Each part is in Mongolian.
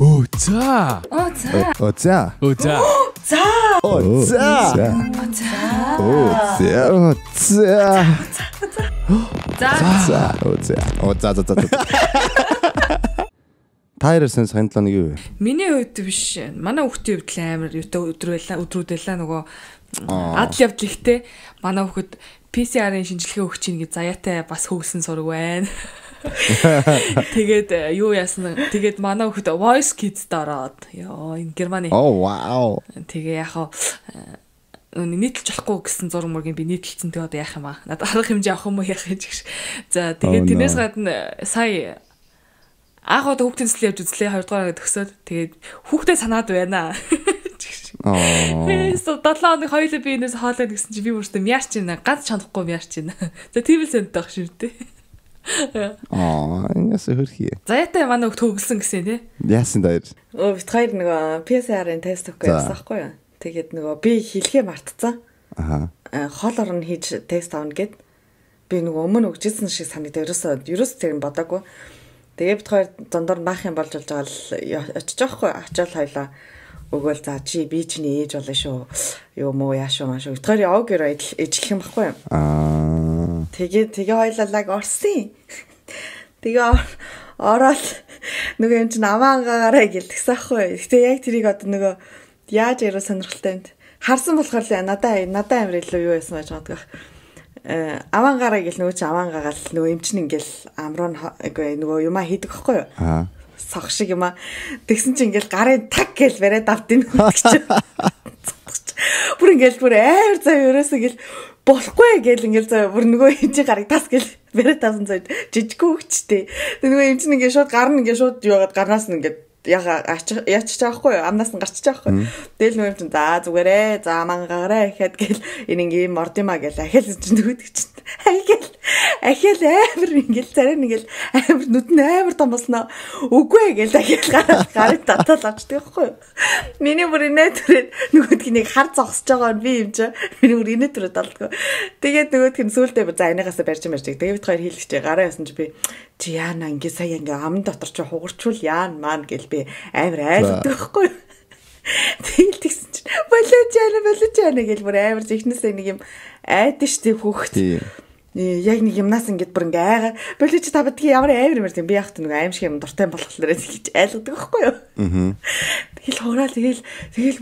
Оо за. Оо за. Оо за. Оо за. За. Оо за. Оо за. За. Оо за. Оо за. Тайрсэн сандлаа нэг юу вэ? Миний хувьд биш. Манай хүүхдийн хувьд амар өдрүүд байлаа нөгөө адл явдал ихтэй. Манай хүүхэд PCR-ын шинжилгээ өгч ийн гэж заяатай бас хөөсөн сураг байна. Тэгээд юу яасан? Тэгээд манай хүүхэд Voice Kids-д ороод ёо энэ Германы. Oh wow. Тэгээ яхаа нийтэлж болохгүй гэсэн зураг мөргийн би нийтэлсэн тэгээд одоо яах юм аа. Надад арга хэмжээ авах юм уу яах гэж. За тэгээд тэрнээс гадна сая аахад хүүхдийн цэцлээ явж үзлээ 2 дугаараа төгсөөд тэгээд хүүхдээ санаад байна. So 7 хоног хоёулаа би энэс хоолоод гэсэн чи би өөртөө мяарч байна. Ганц чанахгүй мяарч байна. За тийм л санагдах шүү дээ. Яс хөрхий. Заяатай манай хүүхд төгөлсөн гэсэн тий. Яасан даяар. Бид хоёр нөгөө PCR-ын тест өгөх гэсэн байхгүй юу? Тэгээд нөгөө би хэлхээ мартцсан. Хол орно хийж тест авна гэд би нөгөө өмнө өгчээсэн шиг санагдав. Ерөөсөө тэр юм бодоагүй. Тэгээ бид хоёр дондор баах юм болж байгаа л очиж байхгүй очиод хоёлаа өгөөл за чи би чиний ээж болно шүү. Юу муу яашуу маашуу. Бид хоёр яваагаар ижлэх юм байхгүй юу? Тэгээ хоёлаа орсон. Тэгээ ороод нөгөө юм чинь аваангаараа гэлдэгсэн байхгүй юу? Гэтэ яг тэрийг одоо нөгөө яаж яруу сонирхолтой юм. Харсан болохоор л надаа амар илүү юу байсан байж байгаа даа. Аваангаараа гэл нөгөө чи аваангаагаал нөгөө юм чинь ингээл амруу нөгөө юмаа хийдэг байхгүй юу? Сох шиг юма. Тэгсэн чи ингээл гарын таг гэл бариад авдیں۔ Бүр ингээл бүр амар зав ерөөсөө гэл болохгүй гэл ингээл зав бүр нөгөө юм чи гарыг тас гэл бариад авсан зав жижиггүй хөвчтэй. Тэг нөгөө юм чинь ингээл шууд гар нь ингээл шууд юугаад гарнаас нь ингээд яачих чаахгүй амнаас нь гарчих чаахгүй. Тэгэл нөгөө юм чинь за зүгээрээ за мангаараа ихэд гэл энэ ингээм мордимаа гэл ахиал чинь нөгөөдөг чинь ахиал амар ингээл царай ингээл амар нүд нь амар том болсноо үгүй гэл ахиал гарыг татал авчдаг байхгүй. Миний бүр инээ түрээд нөгөөдг нэг хар зогсож байгаа би юм чи миний бүр инээ түрээд алдгаа. Тэгээд нөгөөдг нь сүултээ за энийгээс барьж марчдаг. Тэгээд бид хоёр хийлгэж гараа ясан чи би чи яана ингээ сая ингээ ам дотор чи хугарчвал яан маань гэл би амар айлдаг байхгүй. Тэгэл тэгсэн чи болооч яана гэл бүр амар зихнээсээ нэг юм айдэн штий хүүхд. Яг нэг юмнаас ингээд бүр ингээ айгаа болооч та бадгийн ямар амар юм би яхад нэг аим шиг юм дуртай болохоор гэж айлгадаг байхгүй юу. Тэгэл хуураа тэгэл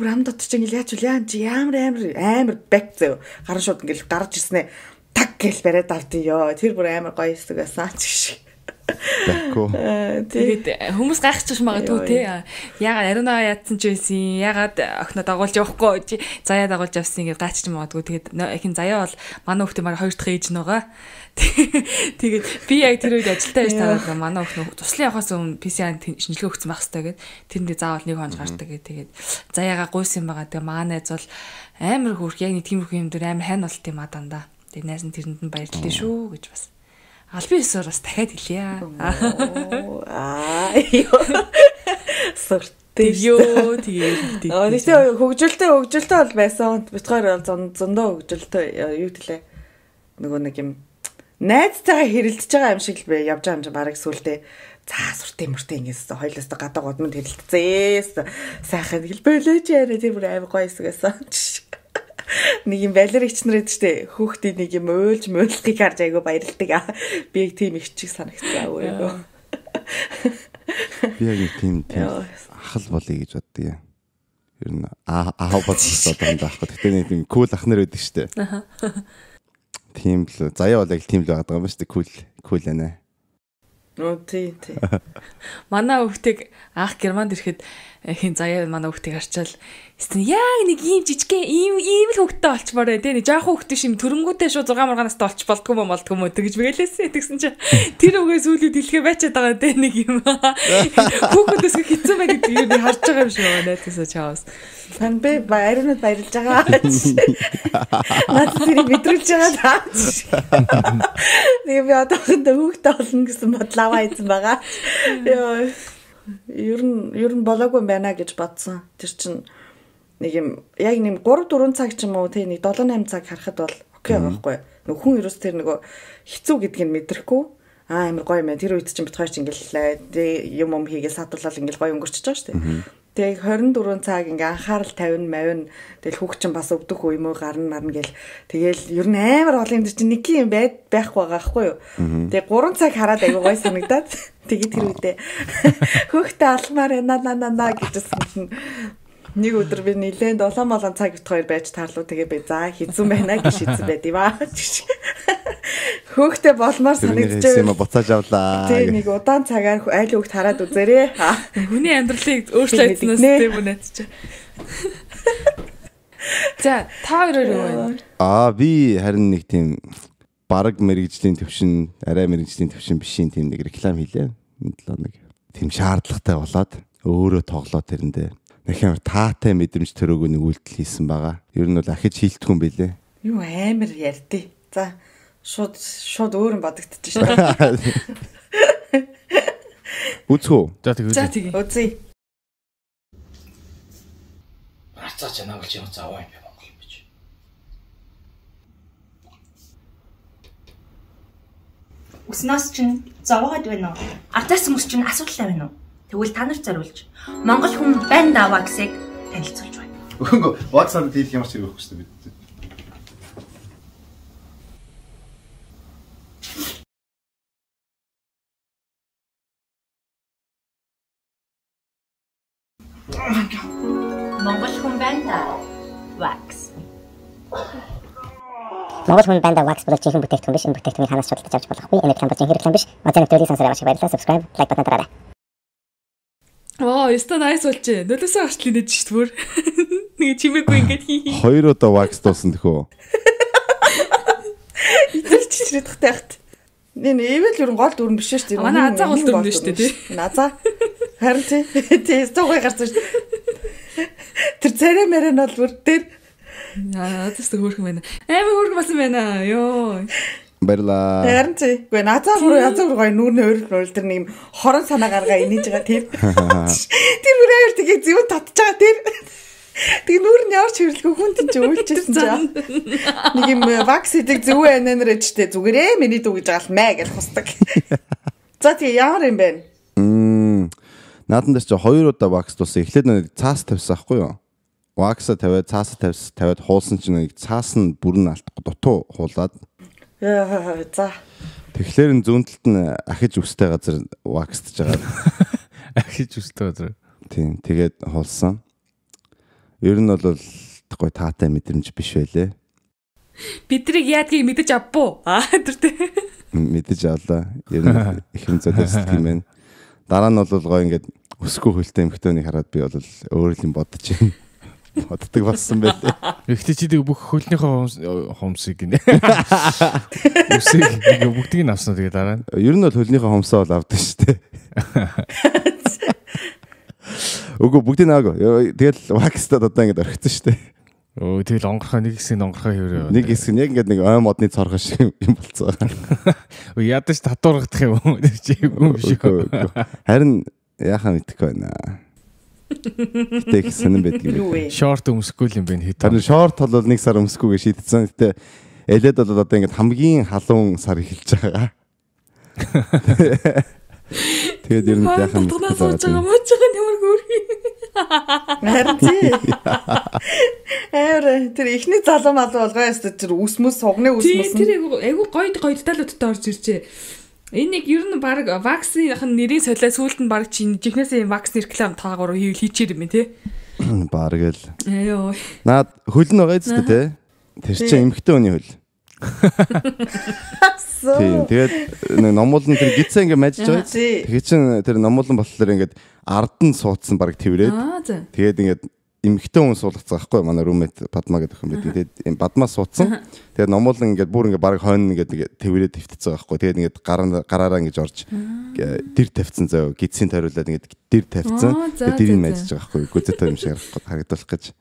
бүр ам дотор чи ингээ яач яан чи амар бэк зөө гарын шууд ингээ гарч ирснэ таг гэл бариад авдээ ёо тэр бүр амар гоё хэсэг байсан ч шиг. Тэгээд хүмүүс гайхчих магадгүй тий. Ягаад ариунаа яатсан ч байсан. Ягаад охиноо дагуулж явахгүй. Заяа дагуулж авсан гэж гайхчих магадгүй. Тэгээд хин заяа бол манай хүүхдээ маань хоёр дахь ээж нэгаа. Тэгээд би яг тэр үед ажилдаа байж тараад манай охин туслан явахаас өмнө PCR шинжилгээ өгсөн байх хэрэгтэй гэд тэрэндээ заавал 1 хоног гардаг гэд тэгээд заяагаа гуйсан байгаа. Тэгээд манай найз бол амар хөөрх яг нэг тиймэрхүү юм дээр амар хань болт юм а дандаа. Тэгээд найз нь тэрэнд нь баярлалаа шүү гэж бас. Албан ёсоор бас дахиад хэлье. Суртээ ёо тэгээд. Нэгтэй хөгжилтэй бол байсан. Бид хоёр зөндөө хөгжилтэй юу гэлээ. Нөгөө нэг юм найзтайгаа хэрэлдэж байгаа юм шиг л бэ явж байгаа юм чинь бараг сүултээ. За суртээ ингэсэн хоёлоос гадаа годмод хэрэлдэцээс сайхан хэл болооч яарэ тэр бүр аим гоё хэсгээс. Нэг юм балерич нар гэдэг штэ хүүхдийн нэг юм уйлж муулахыг харж айгу баярлдаг. Би яг тийм их чиг санагцгаа өөё. Би яг тийм ахал болъё гэж боддгийг. Ер нь аав бодсон байхгүй. Гэтэ нэг тийм кул ах нар байдаг штэ. Тийм л заяа бол яг тийм л байгаа юм штэ кул байна. Тий. Манай хүүхдийг анх Германд ирэхэд хин заяа манай хүүхдийг харчаал яг нэг ийм жижигхэн ийм л хүүхдтэй олчмоор тий нэг жоохон хүүхдтэй шим төрөнгүүтэй шууд 6 маргаанаас олч болдгоо мө тэгж мэгэлээсэ тэгсэн чи тэр үгээ сүүлийн дэлхээ байчаад байгаа тий нэг юм хүүхдээс хэцүү байд гэдэг юм харж байгаа юм шиг байна найзсаа чаавс сан бэ баярнууд баярлж байгаа наад тэрийг мэдрүүлж байгаа тэгээ би одоо хүүхдтэй олно гэсэн бодлоо хайсан байгаа ер нь болоогүй байна гэж бодсон тэр чинь нэг юм яг нэг 3-4 цаг ч юм уу тий нэг 7-8 цаг харахад бол окей байхгүй. Хүн ерөөс тэр нөгөө хэцүү гэдгийг мэдрэхгүй. амар гоё юм. Тэр үед чинь бит хоёр ч ингээл юм хийгээл садуулаад ингээл гоё өнгөрчихөж байгаа шүү дээ. Тэгээ 24 цаг ингээ анхаарал 50 мавин тэгэл хүүхд чинь бас өвдөх үе мө гарна гэл тэгэл ер нь амар олон юм чинь нэг юм байхгүй байгаа байхгүй юу. Тэгээ 3 цаг хараад аягүй гоё санагдаад тэгээ тэр үедээ хүүхдээ алмаар наа гэжсэн чинь нэг өдөр би нилээнд улаан молон цаг бит хоёр байж таарлуу тэгээ би за хийцэн байна гэж шийдсэн байд юм аа. Хүүхдээ болмоор санагдаж юм буцааж авлаа. Тэг нэг удаан цагаар айл хүүхд хараад үзээрэй. Хүний амьдралыг өөрчлөөснөөс тийм үнэт чи. За та хоёроо юу вэ? Би харин нэг тийм бараг мэрэгжлийн төвшин, арай мэрэгжлийн төвшин бишийн тийм нэг реклам хийлээ. Мэдлээ нэг тийм шаардлагатай болоод өөрөө тоглоод тэрэндээ нэхэмэр таатай мэдрэмж төрөөгүй нэг үйлдэл хийсэн байгаа. Ер нь бол ахиж хийлтгүй юм билээ. Юу амар ярьдээ. За шууд өөр юм бодогдчих шүү дээ. Үзхүү. За тэгээ. Үзье. Арцаач наагуулж юм зааваа юм Монгол юм биш. Уснаас чинь зовоод байна уу? Ардаас хүмүүс чинь асуудалтай байна уу? Тэгвэл та нарт зориулж Монгол хүн байна даваа гэсэг танилцуулж байна. Үгүй WhatsApp дийлэх ямар ч юм өгөх хэрэгтэй бид. Монгол хүн байна да wax. Монгол хүн байна да wax бол чихэн бүтээгдэхүүн биш. Энэ бүтээгдэхүүнийг ханаас шалгаж авч болохгүй. Энэ реклам бол реклам биш. Мацаны төлөвийг сонсороо авах баярлалаа. Subscribe, like button дараарай. Өстө nice болчих. Нөлөөсөө гарчлаа нэж шүү бүр. Нэг чимээгүй ингээд хий. 2 удаа wax дуусан тэхөө. Эцэг чичрээд тахтайхт. Энэ эвэл ер нь гол дүрэн биш шүү дээ. Манай азаа гол дүрэн шүү дээ тий. Назаа. Харин тий стогой гарсан шүү. Тэр царай мэрэн бол бүр дээр Азаас хөөрхөн байна. Амар хөөрхөн болсон байна. Йоо. Баярлаа. Харин тий. Гэхдээ назаа бүр гоё нүүрний ойр тэр нэг хорон санаа гаргаа инээж байгаа тэр. Тэр бүр аяр тэгээ зөв татж байгаа тэр. Тэгээ нүүр нь ямар ч хэрэлгүй хүн тийч үйлчээсэн жаа. Нэг юм вакс идэг зөв байна нэрчтэй зүгээрээ миний дүү гэж галмаа гэж хусдаг. За тэгээ ямар юм бэ? Наадан дээр чи 2 удаа вакс дуусан. Эхлээд нэг цаас тавьсан байхгүй юу? Вакса тавиад цаас тавиад хуулсан чинь нэг цаас нь бүрэн алдахгүй дутуу хуулаад. За. Тэгэхээр энэ зүүн талд нь ахиж үстэй газар вакстж байгаа. Ахиж үстэй газар. Тийм, тэгээд хуулсан. Ер нь бол гой таатай мэдрэмж биш байлээ. Бидрийг яадгийг мэдэж авбуу. Тэр тий. Мэдэж авлаа. Ер нь их юм зөдөсөлт юм байна. Дараа нь бол гой ингээд өсгөө хөлтэй эмхтөнийг хараад би бол өөр юм бодож байна. Боддог болсон байлээ. Ихтэй чи бүх хөлнийхөө хомсыг гинэ. Үсийг бүгдийг нь авсан тэгээ дараа нь. Ер нь бол хөлнийхөө хомсоо бол авдаг шүү дээ. Үгүй бүгдийг наагаа. Тэгэл вакстад одоо ингэж орхисон шүү дээ. Өө тэгэл онгорхоо нэг хэсэг онгорхоо хэврээ. Нэг хэсэг нь яг ингэж нэг ой модны цоргоо шиг юм болцоо. Өө ядаж татуургах юм чи юм биш үү? Харин яхаа мэдхгүй байна. Гэтэ их сонирн байдаг юм. Шорт өмсөхгүй юм байна хэд. Харин шорт бол 1 сар өмсөхгүйгээ шийдсэн. Гэтэ элед бол одоо ингэ хамгийн халуун сар эхэлж байгаа. Тэгээд ер нь яхаа мэдхгүй байна. Мууж байгаа ямар хөөрхий. Харин тий. Тэр ихний залуу малуу болгоо ястаа тэр үсмэс сугны үсмэс. Тэр айгу гоё деталуудтай орж иржээ. Энэ нэг ер нь баг ваксныхын нэрийн солио сүүлд нь баг чи жихнээсээ вакс реклам таагаар хийчихэр юм тий. Баг л. Айоо. Наад хөл нь байгаа зү тий. Тэр чинь эмхтэй хүний хөл. Тийм. Тэгээд нэг номуулан тэр гидсэн ингэ мажиж байгаа. Тэгээд чин тэр номуулан болохоор ингээд ард нь суудсан баг тэрврээд. Тэгээд ингээд эмхтэй хүн суулгацсан байхгүй манай румет Падма гэдэг хүн байдаг. Тэгээд энэ Падма суудсан. Тэгээд номуулан ингээд бүр ингээд баг хойно ингээд тэрврээд твтцсэн байхгүй. Тэгээд ингээд гараараа ингэж орж дэр тавьцсан зөө гидсийн тариулаад ингээд дэр тавьцсан. Тэгээд дэрийг мажиж байгаа байхгүй. Гүзэтэй юм шиг харагдах гэж.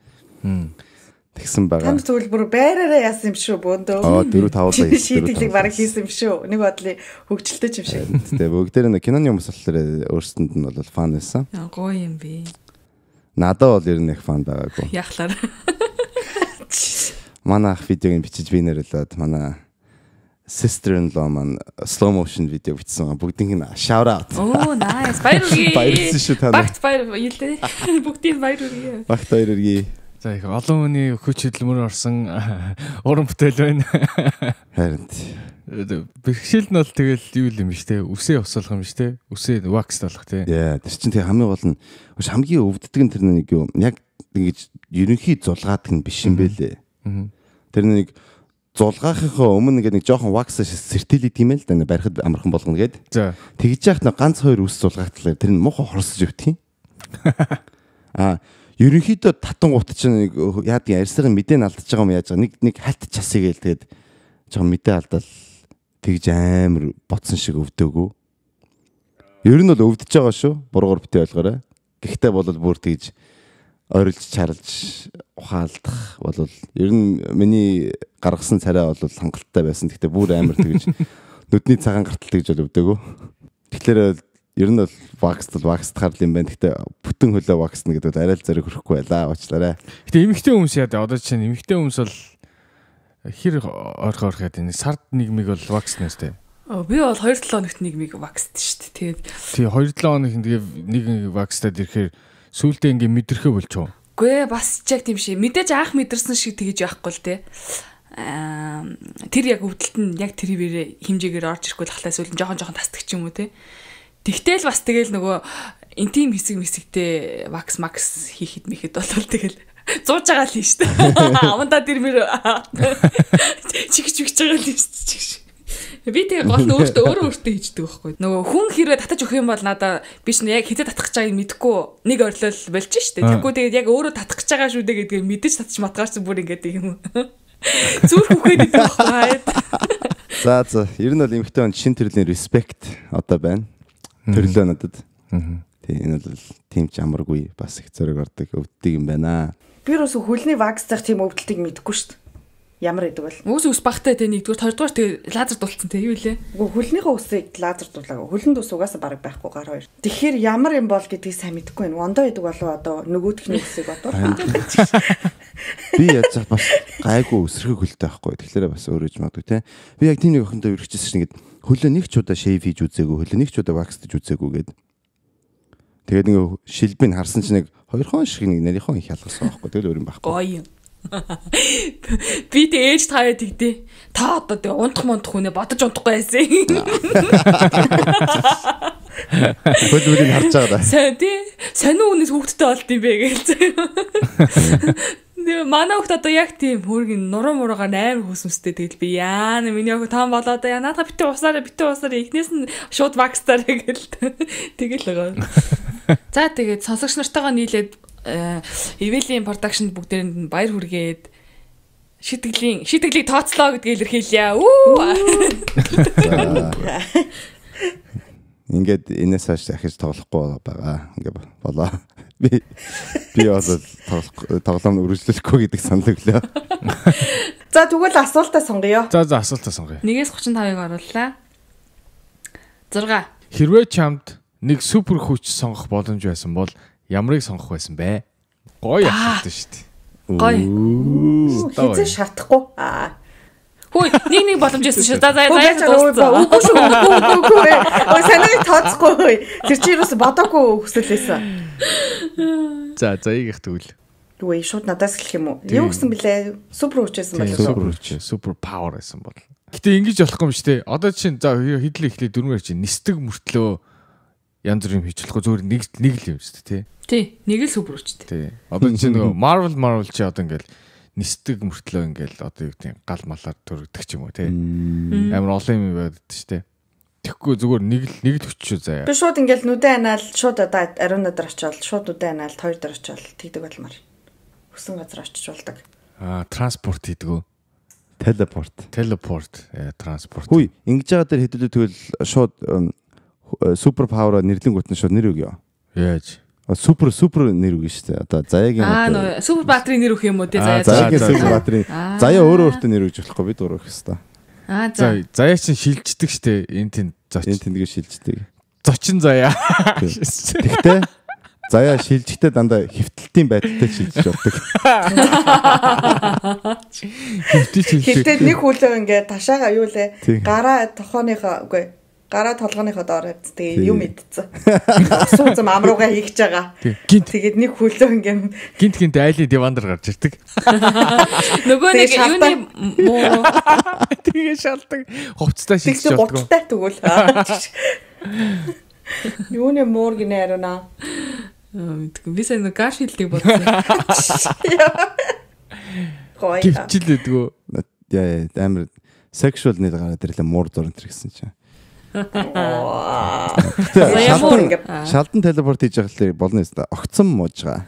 Тэгсэн байгаа. Танд тэгвэл бүр байраараа яасан юм шүү бөөндөө. 4-5 удаа шийдэлийг бараг хийсэн юм шүү. Нэг бодлын хөгжилтэй юм шиг. Тэгээ бүгдээр нэг киноны хүмүүс болохоор өөрсдөнд нь бол фан байсан. Гоё юм би. Надад бол ер нь их фан байгаагүй. Яхлаар. Манай ах видеог бичиж би нэрэлээд манай sister-in-law маань slow motion видео бичсэн. Бүгдийг нь shout out. Оо nice. Баяр хүргэе. Баярлалаа шүү та. Багт баяр ийлээ. Бүгдийг баяр хүргэе. Багт баяр хүргэе. За их олон хүний хүч хөдөлмөр орсон уран бүтээл байна. Харин бэрхшээл нь бол тэгэл юу юм биш те. Үсээ усуулах юм биш те. Үсээ wax болох те. Яа, тэр чинь тэг хамгийн гол нь хамгийн өвддөг нь тэр нэг юу яг ингэж ерөнхий зулгаадаг нь биш юм бэлээ. Тэр нэг зулгаахынхаа өмнө ингээд нэг жоохон wax сэртэлээд юм л да барихад амархан болгоно гээд. За. Тэгж яах нь ганц хоёр үс зулгаахтлаа тэр нь муухай хорсож өгдөг юм. Ерөнхийдөө татангуут чинь яадаг арьсгын мэдээ алдчихж байгаа юм яаж байгаа нэг хальт часыг гээл тэгээд жоохон мэдээ алдаал тэгж амар ботсон шиг өвдөөгөө. Ер нь бол өвдөж байгаа шүү. Буруугаар битээ ойлгоорой. Гэхдээ бол бүр тэгж ойрлж чарлж ухаалдах бол ер нь миний гаргасан царай бол хангалттай байсан. Гэхдээ бүр амар тэгж нүдний цагаан гартал тэгж бол өвдөөгөө. Тэгэхээр ер нь бол ваксдахаар юм байна. Гэхдээ бүтэн хөлөө ваксна гэдэг бол арай л зэрэг хөрөхгүй байлаа. Уучлаарай. Гэтэ эмэгтэй хүмүүс яа одоо чинь эмэгтэй хүмүүс бол хэр орох гэдэг нэг сард нэг миг бол вакс нэстэй. Би бол 2-7 хоногт нэг миг ваксд шүү дээ. Тэгээ 2-7 хоног тэгээ нэг вакстад ирэхээр сүүлдээ ингээ мэдрэхэ болчихоо. Үгүй бас ч яг тийм шиг мэдээж анх мэдэрсэн шиг тэгэж яахгүй л те. Тэр яг өвдөлт нь яг тэр хэмжээгээр орж ирэхгүй л хахлаа сүүл нь жоохон тасдаг ч юм уу те. Тэгтэл бас тэгэл нөгөө интим хэсэгтэй вакс макс хийхэд мэхэд болвол тэгэл зууж байгаа л шүү дээ. Амандаа тэр мөр чигч байгаа л шүү дээ. Би тэгээ гол нь өөртөө хийждэг байхгүй. Нөгөө хүн хэрвээ татаж өгөх юм бол надаа биш нэ яг хитэ татах гэж байгааг мэдэхгүй нэг орлол болж штэ. Тэгэхгүй тэгээд яг өөрөө татах гэж байгаа шүү дээ гэдгийг мэдэж татчих матгаарсан бүр ингээд юм. Зүрх үхээд идэх байхгүй. За ер нь бол эмэгтэй хүн шин төрлийн respect одоо байна. Төрлөө надад. Тийм энэ бол тийм ч амаргүй бас их зөрөг ордог өвддөг юм байна. Би юус хөлний ваксдах тийм өвдөлтийг мэдэхгүй шүү дээ. Ямар гэдэг бол ус багтай те нэгдүгээр 2 дугаар тэгээ лазер дуулсан те юу лээ. Хөлнийхөө усыг лазер дуулаагаа. Хөлөнд ус угаасаа бараг байхгүй гар хоёр. Тэгэхээр ямар юм бол гэдгийг сайн мэдэхгүй байна. Ондоо гэдэг болов одоо нөгөөдхний усыг одоо. Би яаж бас гайгүй өсрөх хөлтэй байхгүй. Тэгэхээр бас өөрөө ч магадгүй те. Би яг тийм нэг охиндоо өргөжчихсэн чинь ингээд хөлөө нэг ч удаа шейв хийж үзээгүй, хөлөө нэг ч удаа ваксдж үзээгүй гээд. Тэгээд ингээ шилбийг харсан чинь нэг 2 хон шиг нэг нарийнхан их ялгасан байхгүй. Тэгэл өөр юм байхгүй. Гоё юм. Би тэг ээж таяа тэгдэ. Та одоо тэг унтах хүнээ бодож унтахгүй байсан. Хөлөөрийг харж байгаа. Сонио хүнээс хүүхдтэй болд юм бэ гээл. Манай хүүхд одоо яг тийм хөргөн нуруу муруугаар амар хүсмэстэй тэгэл би яана миний хүүхд таан болоод яа надаа битээ усаараа эхнээс нь шууд вакстаар гэл тэгэл байгаа. За тэгээд сонсогч нартайгаа нийлээд Eveline production бүгдээрэнд нь баяр хүргээд шидэглийг тооцлоо гэдгийг илэрхийлье. Ингээд энэс хойш дахиж тоглохгүй байгаа. Ингээд болоо. Би бол тоглоом үргэлжлэхгүй гэдэг санал өглөө. За тэгвэл асуултаа сонгоё. За асуултаа сонгоё. 1-35-ыг орууллаа. 6. Хэрвээ чамд нэг супер хүч сонгох боломж байсан бол ямарыг сонгох байсан бэ? Гоё асуулт шүү дээ. Гоё. Хизээ шатахгүй. Хөөе, нэг боломж байсан шүү. За үгүй шүү. Үгүй. Санааг тооцохгүй. Тэр чинь юус бодоогүй хүсэл байсан. За яг их тэгвэл. Үгүй шууд надаас хэлэх юм уу? Юу гэсэн бэлээ? Супер хүчээсэн бол супер павер байсан бол. Гэтэ ингэж болохгүй юм шүү дээ. Одоо чинь за хэдлээ ихлээ дөрмөр чинь нистэг мөртлөө янз бүр юм хийж болохгүй зөвөр нэг л юм шүү дээ, тий. Нэг л супер хүчтэй. Тий. Одоо чинь нөгөө Marvel чи одоо ингээл нистэг мөртлөө ингээл одоо юу гэдэг гал малаар төрөгдөг ч юм уу, тий. Амар олон юм байдаг шүү дээ. Тэгэхгүй зүгээр нэг л хүч шүү заяа. Би шууд ингээл нүдэн анаал шууд одоо ариун өдөр очивол шууд нүдэн анаал 2 дээр очивол тэгдэг болмаар. Хүсэн газар очиж болдог. Транспорт хийдэг үү? Телепорт, транспорт. Хүй, ингэж байгаа дээр хэдүүлээ тэгвэл шууд супер павер нэрлэнгүүт нь шууд нэр өгөө. Яаж? Супер нэр өгнө шүү дээ. Одоо заяагийн супер батарей нэр өгөх юм уу те заяа. Заяагийн супер батарей. Заяа өөртөө нэр өгж болохгүй бид урах хэвээр. Заяа чинь шилждэг шүү дээ. Энэ тэнд зочин. Энэ тэндгээ шилждэг. Зочин заяа. Тэгтээ Заяа шилжихтэй дандаа хэвтэлтийн байдалтай шилжиж болдог. Хэвтэлт нэг хүлээ ингээд ташаага юу лээ. Гараа тохооныхоо үгүй гараа толгоныхоо доор тавьц. Тэгээ юм идсэн. Сууцам амруугаа хийгч байгаа. Тэгээд нэг хүлээ ингээд гинт айлын дивандар гарч ирдэг. Нөгөө нэг юуны муу тэгээ шалдаг. Хувцтай шилжиж болдог. Гуттай тэгвэл. Юуны муур гинээрнаа. Би сайн нэг гаш хилдэг болсон. Гой. Гівчлээдгөө. Яа амар sexual нэг гараад ирлээ муур зурн тэр гэсэн чинь. Шалдан телепорт хийж байгаа л болно өстө. Огцсон мууж байгаа.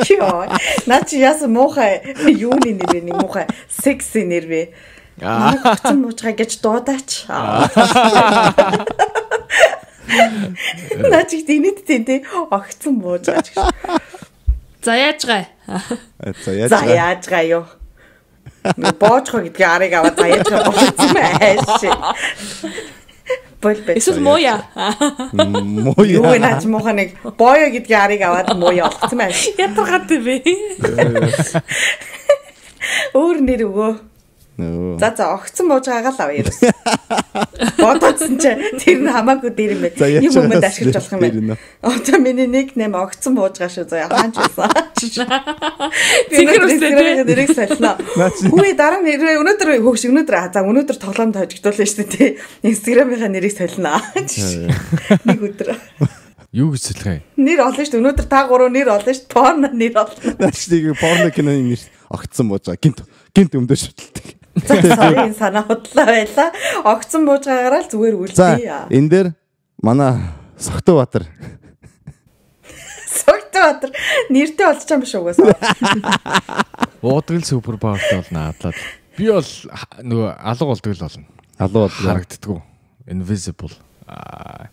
Йоо. Наач яасан муухай юуны нэр вэ? Муухай секси нэр вэ? Огцсон мууж байгаа гэж дуудаач. Наач их инээдтэй тий. Огцсон мууж байгаа гэж. За яаж гай? За яаж гай юу? Боочхоо гэдгийг арыг аваад заяаж болсон байш. Болбэ. Эсвэл моя. Моя. Юу наач муухай нэг боё гэдгийг арыг аваад моя олгосон байш. Ятаргаад бэ. Өөр нэр өгөө. За огцсон мууж байгаа л авъя ерөөс. Бодоодсэн чи тэр нь хамаагүй дээр юм байна. Юм өмд ашиглаж болох юм байна. Одоо миний нэг нэм огцсон мууж байгаа шүү заяа хаач байсан. Тэгэхээр нэрийг солино. Үгүй дараа нь өнөөдөр хөөгш өнөөдөр тоглоомд хожигдуулна шүү дээ. Инстаграмынхаа нэрийг солино. Нэг өдөр. Юу гэж солих юм? Нэр олно шүү дээ. Өнөөдөр та гурав нэр олно шүү дээ. Порно нэр олно. Наачдыг порно киноны нэр огцсон мууж байгаа. Гинт өмдөө шүтэлдэг. Сарын санаа бодлоо байла. Огцсон бууж байгаараа л зүгээр үлдээ. За энэ дээр манай Согтбаатар. Согтбаатар нэртэй болж байгаа юм биш угаасаа. Уудгал супер павертай болно адлаад. Би бол нөгөө алга болдог л болно. Алга бол харагддаггүй. Invisible.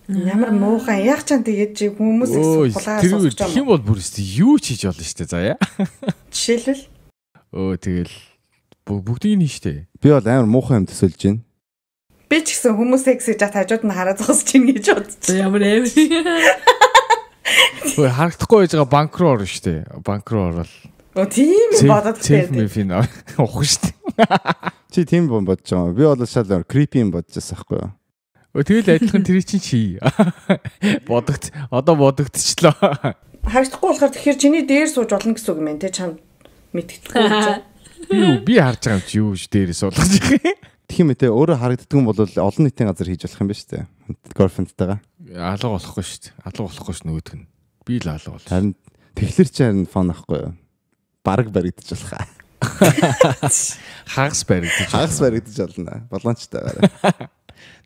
Ямар муухай яг ч тэгээд хүмүүс их суулгаа сонсож байгаа. Тэр бол бүр юу ч хийж болно шүү дээ заяа. Жишээлбэл тэгэл бүгдийг нь штэ. Би бол амар муухай юм төсөлж байна. Би ч гэсэн хүмүүс секс хийж хажууд нь хараад зогсож ийн гэж бодчих. Ямар аим. Ой харагдахгүй байж байгаа банк руу орно штэ. Банк руу орвол. Тийм бодоод тийм ухах штэ. Чи тийм бодож байгаа. Би бол шал creepy юм бодож байсан байхгүй юу? Тэгэл адилхан тэр чинь чи бодогт одоо бодогдчихлоо. Харагдахгүй болохоор тэгэхээр чиний дээр сууж болно гэсэн үг юм те чам мэдгэдэггүй. Би харж байгаа юм чи юу ч дээрээс суулгаж байгаа. Тэгэх юм те өөрөө харагддаг юм бол олон нийтийн газар хийж болох юм ба штэ. Girlfriend-тайгаа. Алга болохгүй штэ. Алга болохгүй ш нөгөөдг нь. Би л алга бол. Харин тэгэхээр ч харин фон ахгүй юу? Бараг баригдаж болох. Хагас баригдаж болно. Боломжтойгаараа.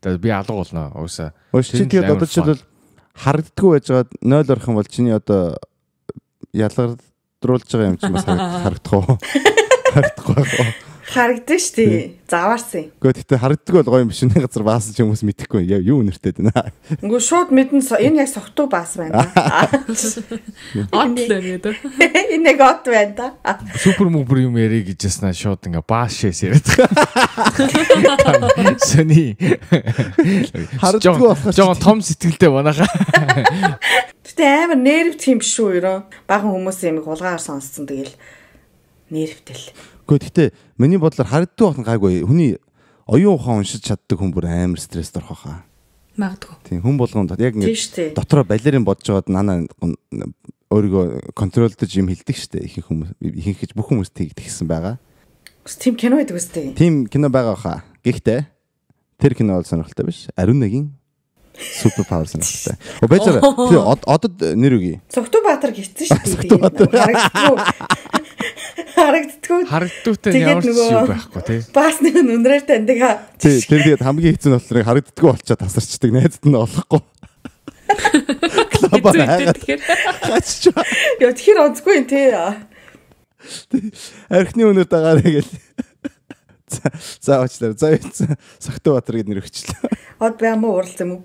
Тэгээд би алга болно. Уусаа. Чи тэгээд одоо жишээлбэл харагддаггүй байжгаад 0 орох юм бол чиний одоо ялгардруулж байгаа юм чи бас харагдах уу? Харагдахгүй байх. Харагдсан шүү дээ. Заваарсан. Гэхдээ тэгтээ харагддаг бол гоё юм биш. Нэг газар баасан ч хүмүүс мэдэхгүй юу өнөртэй байна. Үгүй шууд мэдэн энэ яг согтуу баас байна. От л гэдэг. Энэ яг от байна да. Супер мупер юм ярий гэж яснаа шууд ингээ баашээс яриад байгаа. Сони. Харагддаг болох. Жоо том сэтгэлтэй манайхаа. Гэтэ амар нервт юм шүү ёо. Бахан хүмүүс юм хулгаар сонссон тэгэл нервтэл. Гэхдээ миний бодлоор харагддаг болох гайгүй. Хүний оюун ухаан уншиж чаддаг хүн бүр амар стресст орох хаа. Магадгүй. Тийм хүн болгонд яг ингэ дотроо балерин бодож байгаад нана өөрийгөө контролдож юм хэлдэг штэ. Ихэнх гэж бүх хүмүүс тэгсэн байгаа. Тийм кино байдаг үстэй. Тийм кино байгаа хаа. Гэхдээ тэр кино бол сонирхолтой биш. Арунагийн супер павер сонирхолтой. Бэжэр одод нэр үгүй. Согтбаатар гиссэн штэ. Харагддагтай ямар ч юм байхгүй тий. Бас нэг үнрээр таньдаг. Тий, тэр тэгээд хамгийн хэцүү нь болохоор харагддаггүй болчоод тасарчдаг. Найзад нь олохгүй. Клаб хаач. Яа тэгэхээр онцгүй юм тий. Архины өнөр дагаарэ гэл. За уучлаарай. За Согтбаатар гэд нэр өгчлээ. Од бай муу уралцсан юм уу?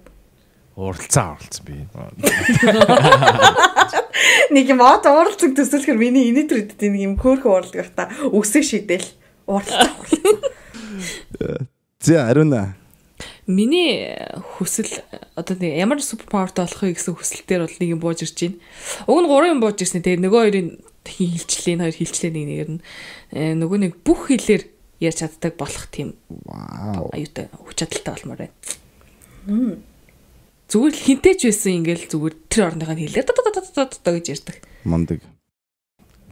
Уралцсан би. Нэг юм одоо уралцсан төсөлөхөр миний инээдэр үдтэй нэг юм хөөрхөн уралдаг байх та өсөг шидэл уралцсан. За Аруна. миний хүсэл одоо ямар супер павертай болохыг гэсэн хүсэл дээр бол нэг юм бууж ирж байна. Уг нь 3 юм бууж ирсэн. Тэгээ нөгөө хоёрын хилчлээ, хоёр хилчлээ нэгээр нь нөгөө нэг бүх хэлээр ярьж чаддаг болох тийм аюутай хүч чадалтай болмоор байна. Зүгээр хинтээч байсан ингээл зүгээр тэр орныхаа хэлээр гэж ярьдаг. Мондөг.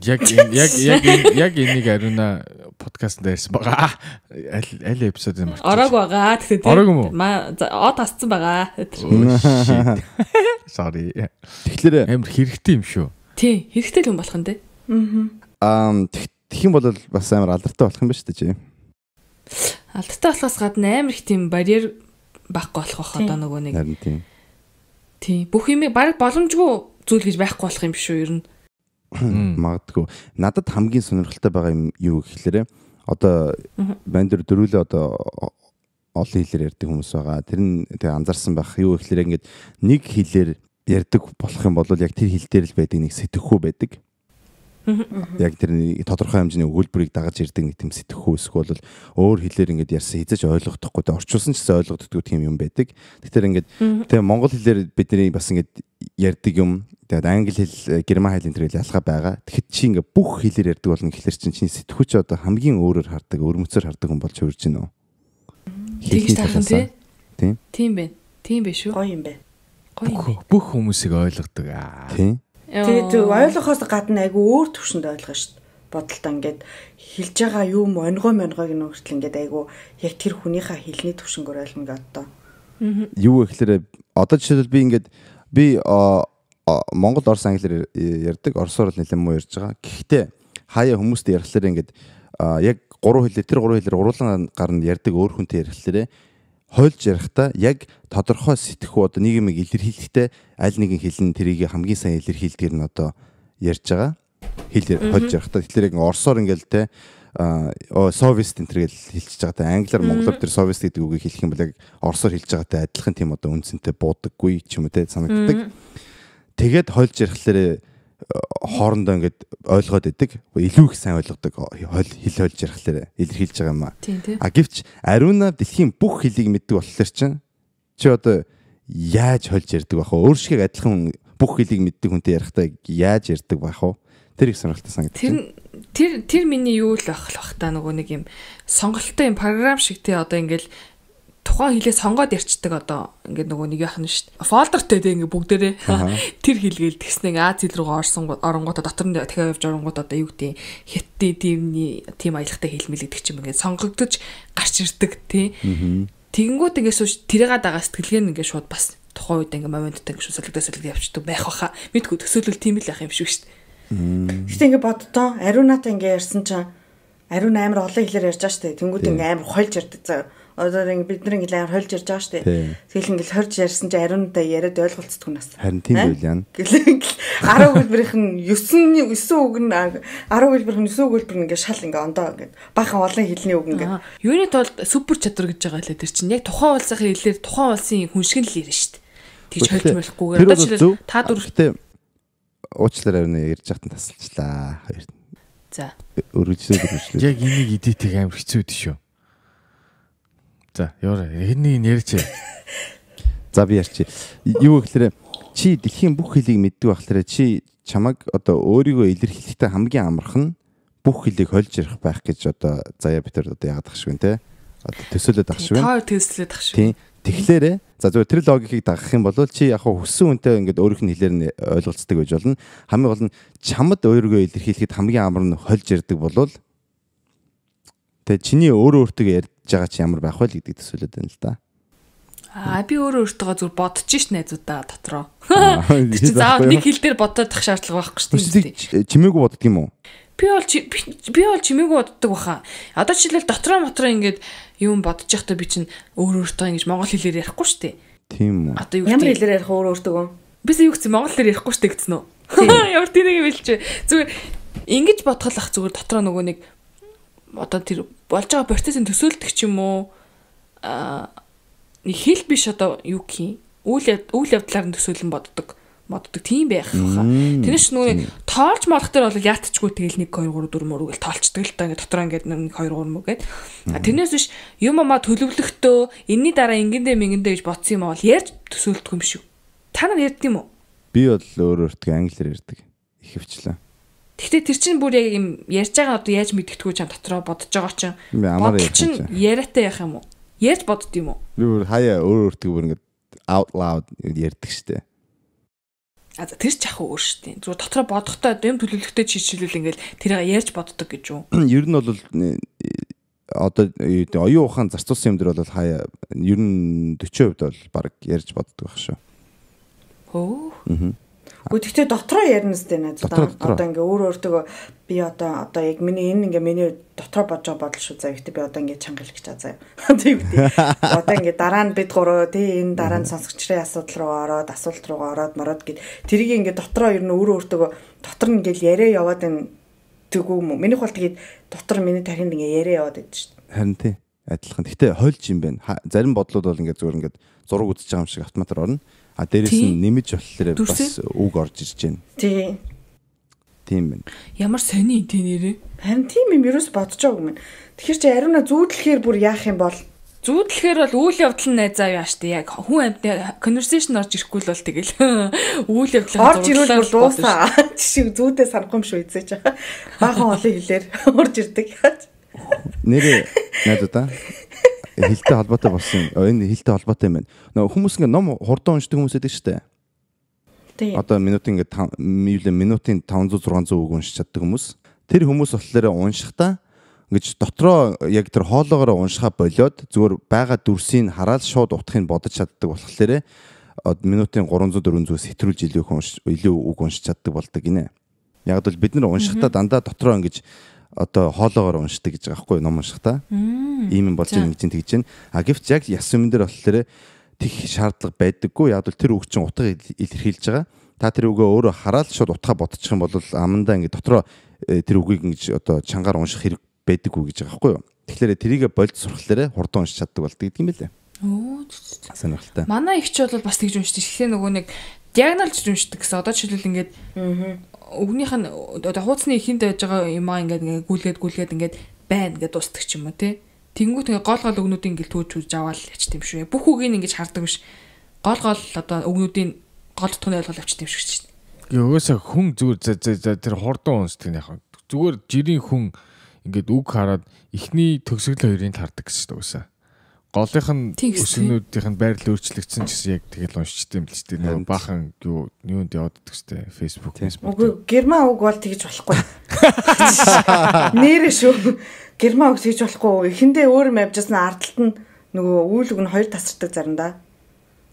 Яг энийг ариуна подкаст дээр ярьсан байгаа. Аль эпизод юм бэ? Ороог байгаа. Ороог юм уу? Од тасцсан байгаа. Sorry. Тэгэхээр амар хэрэгтэй юм шүү. Тий, хэрэгтэй л юм болох нь дээ. Тэгэх юм бол бас амар алдартай болох юм ба шүү дээ чи. Алдартай болохоос гадна амар их тийм барьер байхгүй болох байх одоо нөгөө нэг. Харин тийм. Тий, бүх юм баг боломжгүй зүйл гэж байхгүй болох юм биш үү ер нь. Магадгүй. Надад хамгийн сонирхолтой байгаа юм юу гэхлээрээ одоо банд дөрвөлөө одоо олон хэлээр ярьдаг хүмүүс байгаа. Тэр нь тэг анзаарсан байх юу гэхлээрээ ингээд нэг хэлээр ярьдаг болох юм бол яг тэр хэл дээр л байдаг нэг сэтгэхүй байдаг. Яг тэр тодорхой хэмжээний өгүүлбэрийг дагаж ирдэг нэг тийм сэтгэхүй эсвэл өөр хэлээр ингээд ярьсан хязгаарч ойлгохдохгүй тэ орчуулсан ч гэсэн ойлгогддог юм байдаг. Тэгэхээр ингээд тэгээ монгол хэлээр бидний бас ингээд ярьдаг юм. Тэгээд англи хэл, герман хэл энэ төр ялгаа байгаа. Тэгэхэд чи ингээд бүх хэлээр ярьдаг болно гэхэлэр чинь сэтгэхүйч одоо хамгийн өөрөөр хардаг, өрмөцөөр хардаг хүн болж хувирж байна уу? Тэгж тахын тийм. Тийм байна. Тийм биш үү? Гоё юм бэ. Бүх хүмүүсийг ойлгодог. Тийм. Тэгээд ойлгохоос гадна айгу өөр төвшөнд ойлгоо шүү дээ. Бодолтой ингээд хэлж байгаа юм онгой монгойг нөхөртөл ингээд айгу яг тэр хүнийхээ хэлний төвшөнгөөр ойлгоно гэдэг одоо. Юу гэхлээрээ одоо жишээлбэл би ингээд Монгол Орос англиар ярьдаг, орсоор л нэлээд муу ярьж байгаа. Гэхдээ хаяа хүмүүстэй ярихлаараа ингээд яг 3 хэлээр тэр 3 хэлээр уруулан гарна ярьдаг өөр хүнтэй ярихлаараа хойлж ярихдаа яг тодорхой сэтгэхүй одоо нэг юм илэрхийлэхдээ аль нэгэн хэл нь тэрийг хамгийн сайн илэрхийлдгээр нь одоо ярьж байгаа. Хэл хойлж ярихдаа тэгэхээр яг орсоор ингээл те совист энэ төр гэж хэлчихэж байгаа те англиар монголоор тэр совист гэдэг үгийг хэлэх юм бол яг орсоор хэлж байгаатай адилхан тийм одоо үнцэнтэй буудаггүй ч юм уу те санагддаг. Тэгээд хойлж ярихлаараа хоорондоо ингээд ойлгоод идэг. Илүү их сайн ойлгодог хэл хойлж ярихлаараа илэрхийлж байгаа юм аа. Гэвч ариуна дэлхийн бүх хэлийг мэддэг болохоор чи одоо яаж хойлж ярьдаг байх вэ? Өөр шиг адилхан бүх хэлийг мэддэг хүнтэй ярихдаа яаж ярьдаг байх вэ? Тэр их сонирхолтой санагдав. Тэр миний юу л байх та нөгөө нэг юм сонголттой юм програм шиг тий одоо ингээд тухайн хэлээ сонгоод ярьцдаг одоо ингээд нөгөө нэг яах нь шүү дээ. Фолдертэй дээ ингээд бүгдээрээ тэр хэлгээл тэгснэг Аз хэл рүү оронгуудаа дотор нь дахиад явж оронгууд одоо юу гэдэг хятадын тийм аялахтай хэлмэл гэдэг ч юм ингээд сонгогдож гарч ирдэг тий. Тэгэнгүүт ингээд сууж тэрийгээ дагаа сэтгэлгээ нь ингээд шууд бас тухайн үед ингээд моменттай ингээд солигдоо явчихдаг байх баха. Мэдгүй төсөөлөл тийм л байх юм шүү дээ. Гэтэ ингээд боддоо ариунатай ингээд ярьсан чинь ариун амар олон хэлээр ярьж байгаа шүү дээ. Тэнгүүд ингээд амар хойлж ярьдаг заа. Одоо ингээд бид нар ингээд амар хойлж ярьж байгаа шүү дээ. Тэгэл ингээд хорж ярьсан чинь ариунтай яриад ойлголцдог нас. Харин тийм байл яана. 10 хэлбэрийнх нь 9 үг нь 10 хэлбэрийнх нь 9 хэлбэр нь ингээд шал ингээд ондоо ингээд бахан олон хэлний үг ингээд. Юуны тулд супер чадвар гэж байгаа лээ тэр чинь яг тухайн улсын хэлээр тухайн улсын хүн шиг л ярьж шүү дээ. Тэгж хойлж болохгүйгээр одоо жишээ та дөрөвтэй уучлаарай ариуна ярьж хатан тасалчлаа. За. Өргөжлөө. Яг энийг эдитийг амар хэцүү дээ шүү. За, яараа энийг ярьж. За би ярьчих. Юу гэхээр чи дэлхийн бүх хэлийг мэддэг болохоор чи чамаг одоо өөрийгөө илэрхийлэхдээ хамгийн амарх нь бүх хэлийг хольж ярих байх гэж одоо заяа битэр одоо яагаад ах шиг вэ те. Одоо төсөөлөд ах шиг вэ? Та төсөөлөд ах шиг. Тийм. Тэгэхээр за зөв тэр логикийг дагах юм бол чи яг хүссэн үнтэй ингээд өөрийнх нь хэлээр нь ойлголцдог байж болно. Хамгийн гол нь чамд өөрийгөө илэрхийлэхэд хамгийн амар нь хольж ярддаг болвол тэгээ чиний өөртөө ярьж байгаа чи ямар байх вэ гэдэг төсөөлөд байна л да. Би өөртөө зүгээр бодож ш найзуудаа дотроо. Чи заавал нэг хэл дээр бодоод тах шаардлага байхгүй шүү дээ. Чимээгүй боддог юм уу? Би бол чимээгүй боддог баха. Одоо жишээлбэл дотроо ингээд юм бодож явахдаа би чинь өөртөө ингэж монгол хэлээр ярихгүй шүү дээ. Тийм үү. Одоо юу ямар хэлээр ярих өөртөө? Бис юу гэсэн монгол хэлээр ярихгүй шүү дээ гэсэн үү? Ямар тийм юм хэлж зүгээр ингэж бодгол ах зүгээр дотроо нөгөө нэг одоо тэр болж байгаа процессын төсөөлдөг ч юм уу нэг хэл биш одоо юу гэх үйл явдлаар нь төсөөлөн боддог тийм байх баха. Тэрнээс нөгөө тоолж молох дээр бол яатчгүй тэгэл 1 2 3 4 мөрөг л тоолчдаг л та ингээд дотроо ингээд 1 2 3 мөрөг гээд. Тэрнээс биш юм амаа төлөвлөхдөө энэний дараа ингэндээ мингэндээ гэж бодсон юм бол ярьж төсөөлдөг юм шүү. Та нар ярьд юм уу? Би бол өөрөөр англиар ярьдаг. Их хвчлээ. Гэхдээ тэр чинь бүр яг юм ярьж байгаа одоо яаж мэддэхгүйч чам дотроо бодож байгаа чинь. Бодол чинь яриатай яах юм уу? Ярьж бодд юм уу? Би бүр хаяа өөр бүр ингээд out loud ярьдаг штэ. Тэр ч яхаа өөр штэ. Зүгээр дотроо бодохдоо юм төлөвлөлтөд шийдвэрлэл ингээд тэрийг ярьж боддог гэж юу? Ер нь бол одоо оюун ухаан зарцуулсан юм дээр бол хаяа ер нь 40% бол баг ярьж боддог байх шүү. Оо. Гэхдээ дотроо ярина сте надад. Одоо ингээ өөртөө би одоо яг миний дотроо бодож байгаа бодол шүү заа. Гэхдээ би одоо ингээ чангалж гэж заа. Тийм үү. Одоо ингээ дараа нь бид гурав энэ дараа нь сонсогчдын асуудал руу ороод асуулт руугаа ороод мороод гэд тэрийг ингээ дотроо ер нь өөртөө дотор нь ингээл яриа яваад энэ тэггүй юм уу? Минийх бол тэгээд дотор миний тархинд ингээ яриа яваад байдаг шүү. Харин тий. Адилхан. Гэхдээ хойлж юм байна. Зарим бодлууд бол ингээ зүгээр ингээ зураг үзэж байгаа юм шиг автоматар орно. А дээрээс нь нэмж болохоор бас үг орж ирж байна. Тийм байна. Ямар сони энэ нэрээ. Харин тийм юм ерөөс бодож байгаагүй юм. Тэгэхээр чи ариуна зүүдлэхээр бүр яах юм бол зүүдлэхээр бол үйл явдал нь найзаа яа штэ. Яг хүн амьтны conversation орж ирэхгүй л бол тэгэл үйл явдлын орж ирвэл бүр дуусаа. Жишээ зүүдээ санахгүй юм шүү эзэж байгаа. Баахан олон хэлээр орж ирдэг. Нэрээ найзаа хилтэй холбоотой болсон. Энэ хилтэй холбоотой юм байна. Нөгөө хүмүүс ингээ ном хурдан уншдаг хүмүүс байдаг шүү дээ. Тийм. Одоо минутын 500 600 үг уншиж чаддаг хүмүүс. Тэр хүмүүс болохоор уншихдаа ингэж дотроо яг тэр хоолоогоор уншихаа болоод зүгээр байгаа дүрсийг хараад шууд утгахыг бодож чаддаг болохоор минутын 300 400 сэтрүүлж илүү үг уншиж чаддаг болдог гинэ. Яг л бид нар уншихдаа дандаа дотроо ингэж одоо хоолоогоор уншдаг гэж байгаа байхгүй ном уншихдаа. Ийм юм болж байгаа гэж тэгж байна. А гэвч яг яс юм дээр болохоор тэх шаардлага байдаггүй. Яг л тэр үг чинь утга илэрхийлж байгаа. Та тэр үгээ өөрөө хараад шууд утгаа бодчих юм бол амандаа ингэ дотроо тэр үгийг ингэж одоо чангаар унших хэрэг байдаггүй гэж байгаа байхгүй юу. Тэгэхээр тэрийгэ болж сурхлаарэ хурдан уншиж чаддаг болдог гэдэг юм байлээ. Оо. Сонирхолтой. Манай ихч бол бас тэгж уншдаг. Эхлээ нөгөө нэг диагоналж уншдаг гэсэн. Одоо жишээлбэл ингээд өгнийх нь одоо хуудасны ихэнд байж байгаа юмаа ингээд гүйлгээд ингээд байна гэдээ дуустдаг ч юм уу тий. Тэнгүүт ингээд гол өгнүүдийн ингээд түүж аваад ячт юм шүү. Бүх үгийг ингээд хардаг биш. Гол одоо өгнүүдийн гол тууны ойлголт авчт юм шиг чинь. Өөөсөө хүн зүгээр тэр хурдан унсдаг яах вэ? Зүгээр жирийн хүн ингээд үг хараад эхний төгсгөл хоёрыг хардаг гэсэн үгүйсэ. Голынх нь өсгнүүдийнх нь байрлал өөрчлөгдсөн гэсэн яг тэгэл уншчихдээ юм л ч тийм баахан юунд яваад гэжтэй Facebook. Үгүй герман үг бол тэгж болохгүй. Нэрэ шүү. Герман үг тэгж болохгүй. Эхэндээ өөр юм явжсэн ардталт нь нөгөө үйл үг нь хоёр тасардаг заримдаа.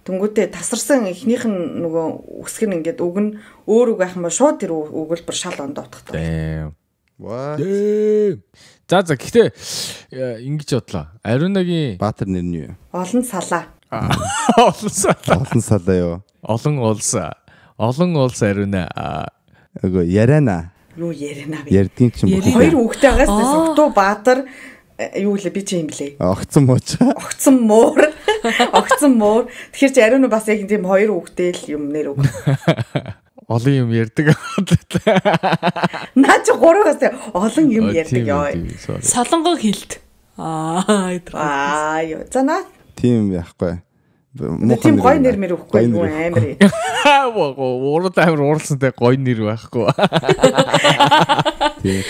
Тэнгүүтээ тасарсан эхнийх нь нөгөө үсгэр нь ингээд үг нь өөр үг байх юм ба шууд тэр өгүүлбэр шал ондоо утгатай. What? За гэхдээ ингэж бодлоо. Ариунагийн Баатар нэр нь юу? Олон салаа. Олон салаа юу? Олон улс ариуна. Эго яриана. Юу яриана бэ? Ярдгийн чинь хоёр үгтэй байгаас Согтуу Баатар юу лээ би чи юм блэ? Огцон мууч. Огцон муур. Тэгэхээр чи ариуна бас яг тийм хоёр үгтэй л юм нэр үг. Олон юм ярьдаг. Наа чи гурваас олон юм ярьдаг ёо. Солонгон хэлт. Юу. За наа. Тийм яахгүй. Тийм гой нэр мэр өгөхгүй юу амар. Урд амар уурласантай гой нэр байхгүй. Тийм.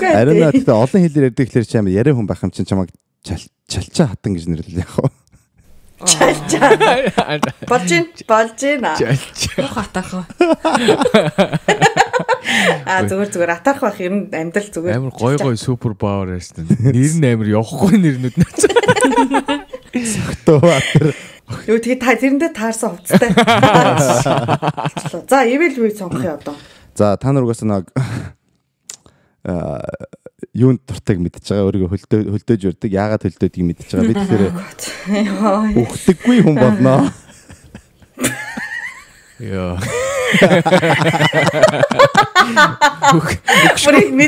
Ариуна гэхдээ олон хэлээр ярьдаг гэхэлэр чи амар яриа хүн байх юм чинь чамайг чалчаа хатан гэж нэрлэл яах вэ? Чалчаа. Болж байна. Чалчаа. Хатаах. Зүгээр атарх байх юм амьдрал зүгээр. Амар гой супер павер яштай. Нэр нь амар явахгүй нэрнүүд наач. Согтуу Баатар. Юу тэгээ та тэрэндээ таарсан хувцастай. За ивэл юу сонгох юм одоо? За та нар угаасаа нэг юунд дуртайг мэдчихэж байгаа өөрийгөө хөлдөөж өрдөг яагаад хөлдөөдгийг мэдчихэж байгаа би тэгэхээр өгдөггүй хүн болно. Яа.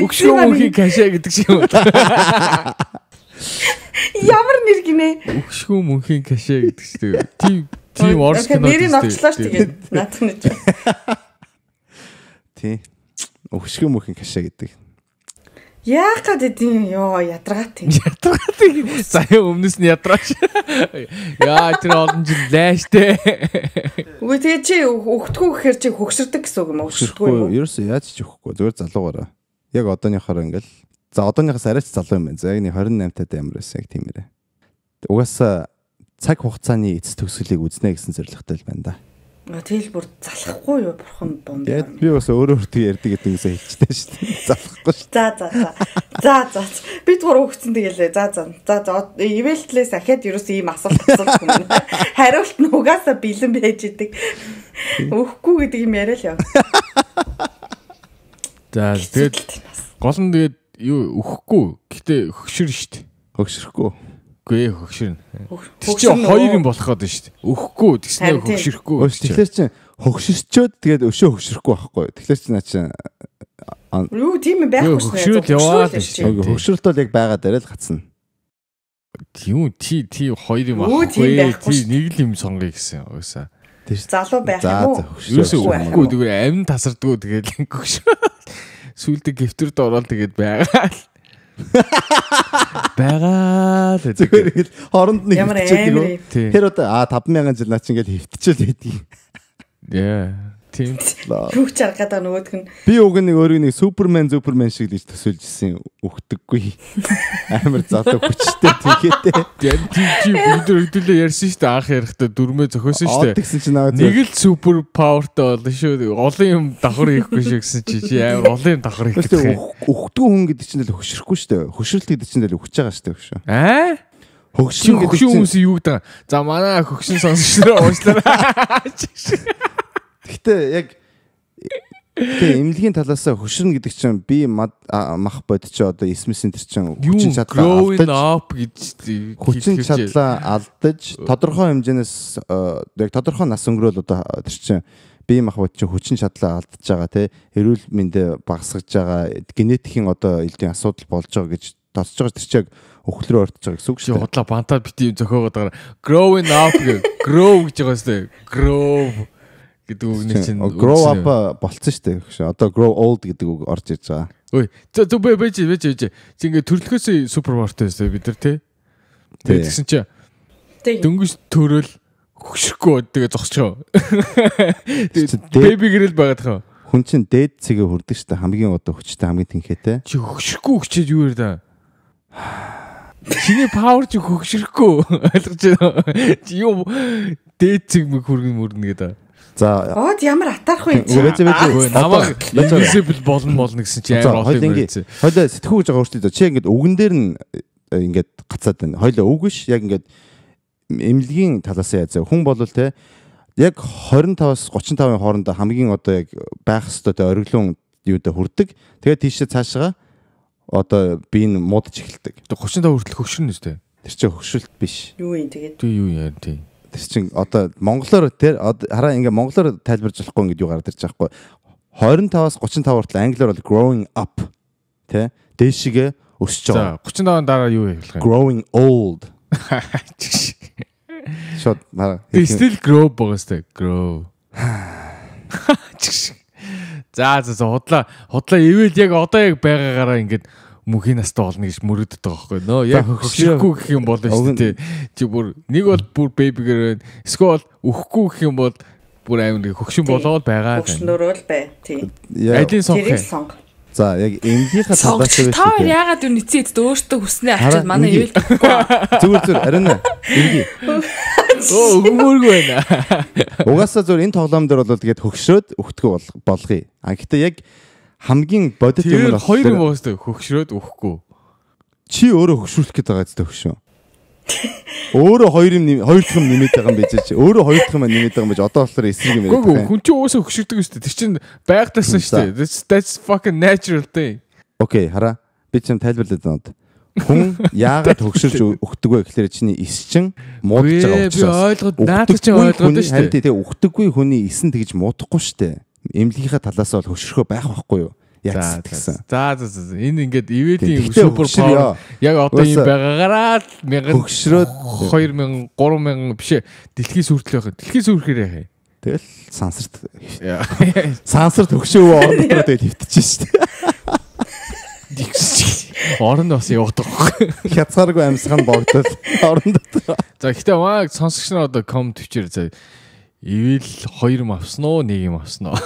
Өгшгөө кашаа гэдэг шиг юм. Ямар нэр гинэ? Өгшгөө мөнхийн кашаа гэдэг шиг. Тийм орс кино. Нэрийг ночлооч тэгээд наадах нь. Тий. Өгшгөө мөхийн кашаа гэдэг. Яах гэдэг ёо ядаргаат юм. Заяа өмнөс нь ядраач. Яа тэр олон жил лайштэй. Үгүй тэгээ чи өгтгөө гэхээр чи хөгшөрдөг гэсэн үг юм уу? Өгшөрдөггүй юу? Ерөөсөө яаж ч өгөхгүй. Зүгээр залуугаараа. Яг одооныхоор ингээл за одооныхаас арайч залуу юм байна. За яг 28 таад ямар байсан яг тиймэрээ. Угаасаа цаг хугацааны эцэс төгсгөлийг үзнэ гэсэн зорилготой л байна да. Тэгэл бүр залахгүй юу бурхан бомб. Яг би бас өөрөө ярьдаг гэдэгсээ хэлчихсэн шүү дээ. Залахгүй шүү. За. Би зүгээр өгцөн тэгэлээ. За. Ивэлтлээс ахаад ерөөс ийм асуулт асуух юм. Хариулт нь угаасаа бэлэн байж идэг. Өгөхгүй гэдэг юм яриа л яа. За тэгээд гол нь тэгээд юу өгөхгүй. Гэтэ хөгшөр шүү дээ. Хөгшөрөхгүй. Гүй хөгшөрнө. Тэр чинь хоёр юм болох гээд шүү дээ. Өгөхгүй тэгснээр хөгшөрөхгүй. Тэгэхээр чинь хөгшөрчөөд тэгээд өшөө хөгшөрөхгүй байхгүй. Тэгэхээр чинь наа чинь юу тийм байхгүй шүү. Хөгшөрөл яваад шүү. Хөгшөрөлт бол яг байгаа дээр л гацна. Тийм тий хоёр юм аахгүй. Тий нэг л юм сонгоё гэсэн уусаа. Залуу байх юм уу? Юусоо өгөхгүй зүгээр амин тасардгүй тэгээд хөгшөө. Сүлдө гифтэрд ороод тэгээд байгаа. Байгаа л зүгээр л хооронд нэг хөвтчихэд тэр одоо 50000 жил наа чи ингээд хөвтчил байдгийг. Яа. Тийм. Хүүхч аргаадаа нөгөөх нь би уг нэг өөрийг нэг супермен шиг гэж төсөөлж ирсэн өгдөггүй. Амар залуу хүчтэй тийхээтэй. Чи өдөрөлөө ярьсан шүү дээ анх ярихдаа дөрмөө зөхөөсөн шүү дээ. Тэгсэн чинь нэг л супер павертай болно шүү. Олон юм давхар хийхгүй шүү гэсэн чи амар олон юм давхар хийх гэх юм. Өгдгөө хүн гэдэг чинь л хөшрөхгүй шүү дээ. Хөшрөлт гэдэг чинь л өгч байгаа шүү дээ хөшөө. Хөгшин хүмүүс юу гэдэг. За манай хөгшин сонсогчдоо уучлаарай. Гэхдээ яг эмнэлгийн талаасаа хөшрөн гэдэг чинь би мах бод чи одоо эсмэсийн тэр чинь хүчин чадлаа алдаж хүчин чадлаа алдаж тодорхой хэмжээнээс яг тодорхой нас өнгөрөөл одоо тэр чинь бие махбод чинь хүчин чадлаа алдаж байгаа те эрүүл мэндэ багасгаж байгаа генетикийн одоо элдийн асуудал болж байгаа гэж тосч байгаа тэр чинь өхлөрөө ортож байгаа гэсэн үг шүү дээ. Худлаа бантаа бити зөхөөгд байгаа growing up grow гэж байгаа шүү дээ. Grow гэдэг үгний чинь grow up болцсон шүү дээ. Одоо grow old гэдэг үг орж ирж байгаа. Ой. За зүг бэж. Чи ингээ төрлөхөөс супермаркет байсан бид нар тий. Тэгсэн чи дөнгөж төрөл хөгшөхгүй тэгээ зогсчихоо. Baby гэрэл байгаад хаа. Хүн чинь дээд цэгээ хүрдэг шүү дээ. Хамгийн одоо хүчтэй хамгийн тэнхээтэй. Чи хөгшөхгүй хөгчөөд юу вэ да? Чиний павер чи хөгшөхгүй ойлгож байна. Чи юу дээд цэг мөргөн гэдэг. За ямар атаарх вэ? Намайг invisible болно гэсэн чи амар олон юм байсан. Хойлоо сэтгүү гэж байгаа өөрчлөлт. Чи ингээд үгэн дээр нь ингээд гацаад байна. Хойлоо үг биш яг ингээд эмнэлгийн талаас нь яа. Хүн болвол те яг 25-аас 35-ын хоорондоо хамгийн одоо яг байх ёстой ориглон юудаа хүрдэг. Тэгээд тийшээ цаашаа одоо би энэ муудаж эхэлдэг. 35 хүртэл хөгшөрнө үстэй. Тэр чинь хөгшрөлт биш. Юу юм тэгээд? Тий юу яа тий. Тэр чинь одоо монголоор тэр хараа ингээ монголоор тайлбарж болохгүй гэдэг юу гараад ирж байгаа хгүй 25-аас 35 хүртэл англиар бол growing up тэ дээшгээ өсөж байгаа. За 35-ын дараа юу хэлэх юм? Growing old. Шот маа. Still grow богостой. Grow. За худлаа ивэл яг одоо яг байгаагаараа ингээд мөнхийн настай болно гэж мөрөддөг байгаа байхгүй нөө яг хөгшөхгүй гэх юм болно шүү дээ чи бүр нэг бол бүр бэбигэр эсвэл өхгүй гэх юм бол бүр амар хөгшин болоод байгаа хөгшнөрөө л бай тийм айдын сонх за яг эмнэлийнхаа талаас нь та хоёр яагаад юу нэцээд өөртөө хүснээ авчаад манай ивэл зүгээр арина эмги өгмөргүй байна угаасаа зүгээр энэ тоглоом дээр бол тэгээд хөгшрөөд өгтгөө болгоё гэхдээ яг хамгийн бодит юм нь хоёр юм уустай хөгшрөөд өгөхгүй. Чи өөрөө хөгшрүүлэх гээд байгаа зү хөшөө. Өөрөө хоёр дахь юм нэмээд байгаа юм байж чи. Өөрөө хоёр дахь юм нэмээд байгаа юм байж одоо болохоор эсрэг юм яриад байгаа. Хүн чи уусаа хөгшөрдөг шүү дээ. Тэр чинь байгтаасан шүү дээ. That's fucking natural thing. Окей, хараа. Би чинь тайлбарлаад байна. Хүн яагаад хөгшөрж өгдөг вэ гэхээр чиний эс чинь муудаж байгаа учраас. Би ойлгоод наадах чинь ойлгоод шүү дээ. Тэгээ өгдөггүй хүний эс нь тэгж муудахгүй шүү дээ. Эмнэлгийнхаа талаас бол хөгшрөхөө байх байхгүй юу? Яг гэсэн. За энэ ингээд ивэлийн супер павер яг одоо юм байгаагаараа 1000 хөгшрөөд 2000 3000 биш дэлхийс хүртэл байх. Дэлхийс хүрхээр яах юм? Тэгэл сансарт хөгшөөвөө ордоо тэгэл хөвтөж штэ. Орон бас явдаг. Хязгааргүй амьсгал богдол оронд. За гэхдээ маа сонсогч нар одоо комент төвчээр за ивэл 2 юм авсан уу 1 юм авсан уу?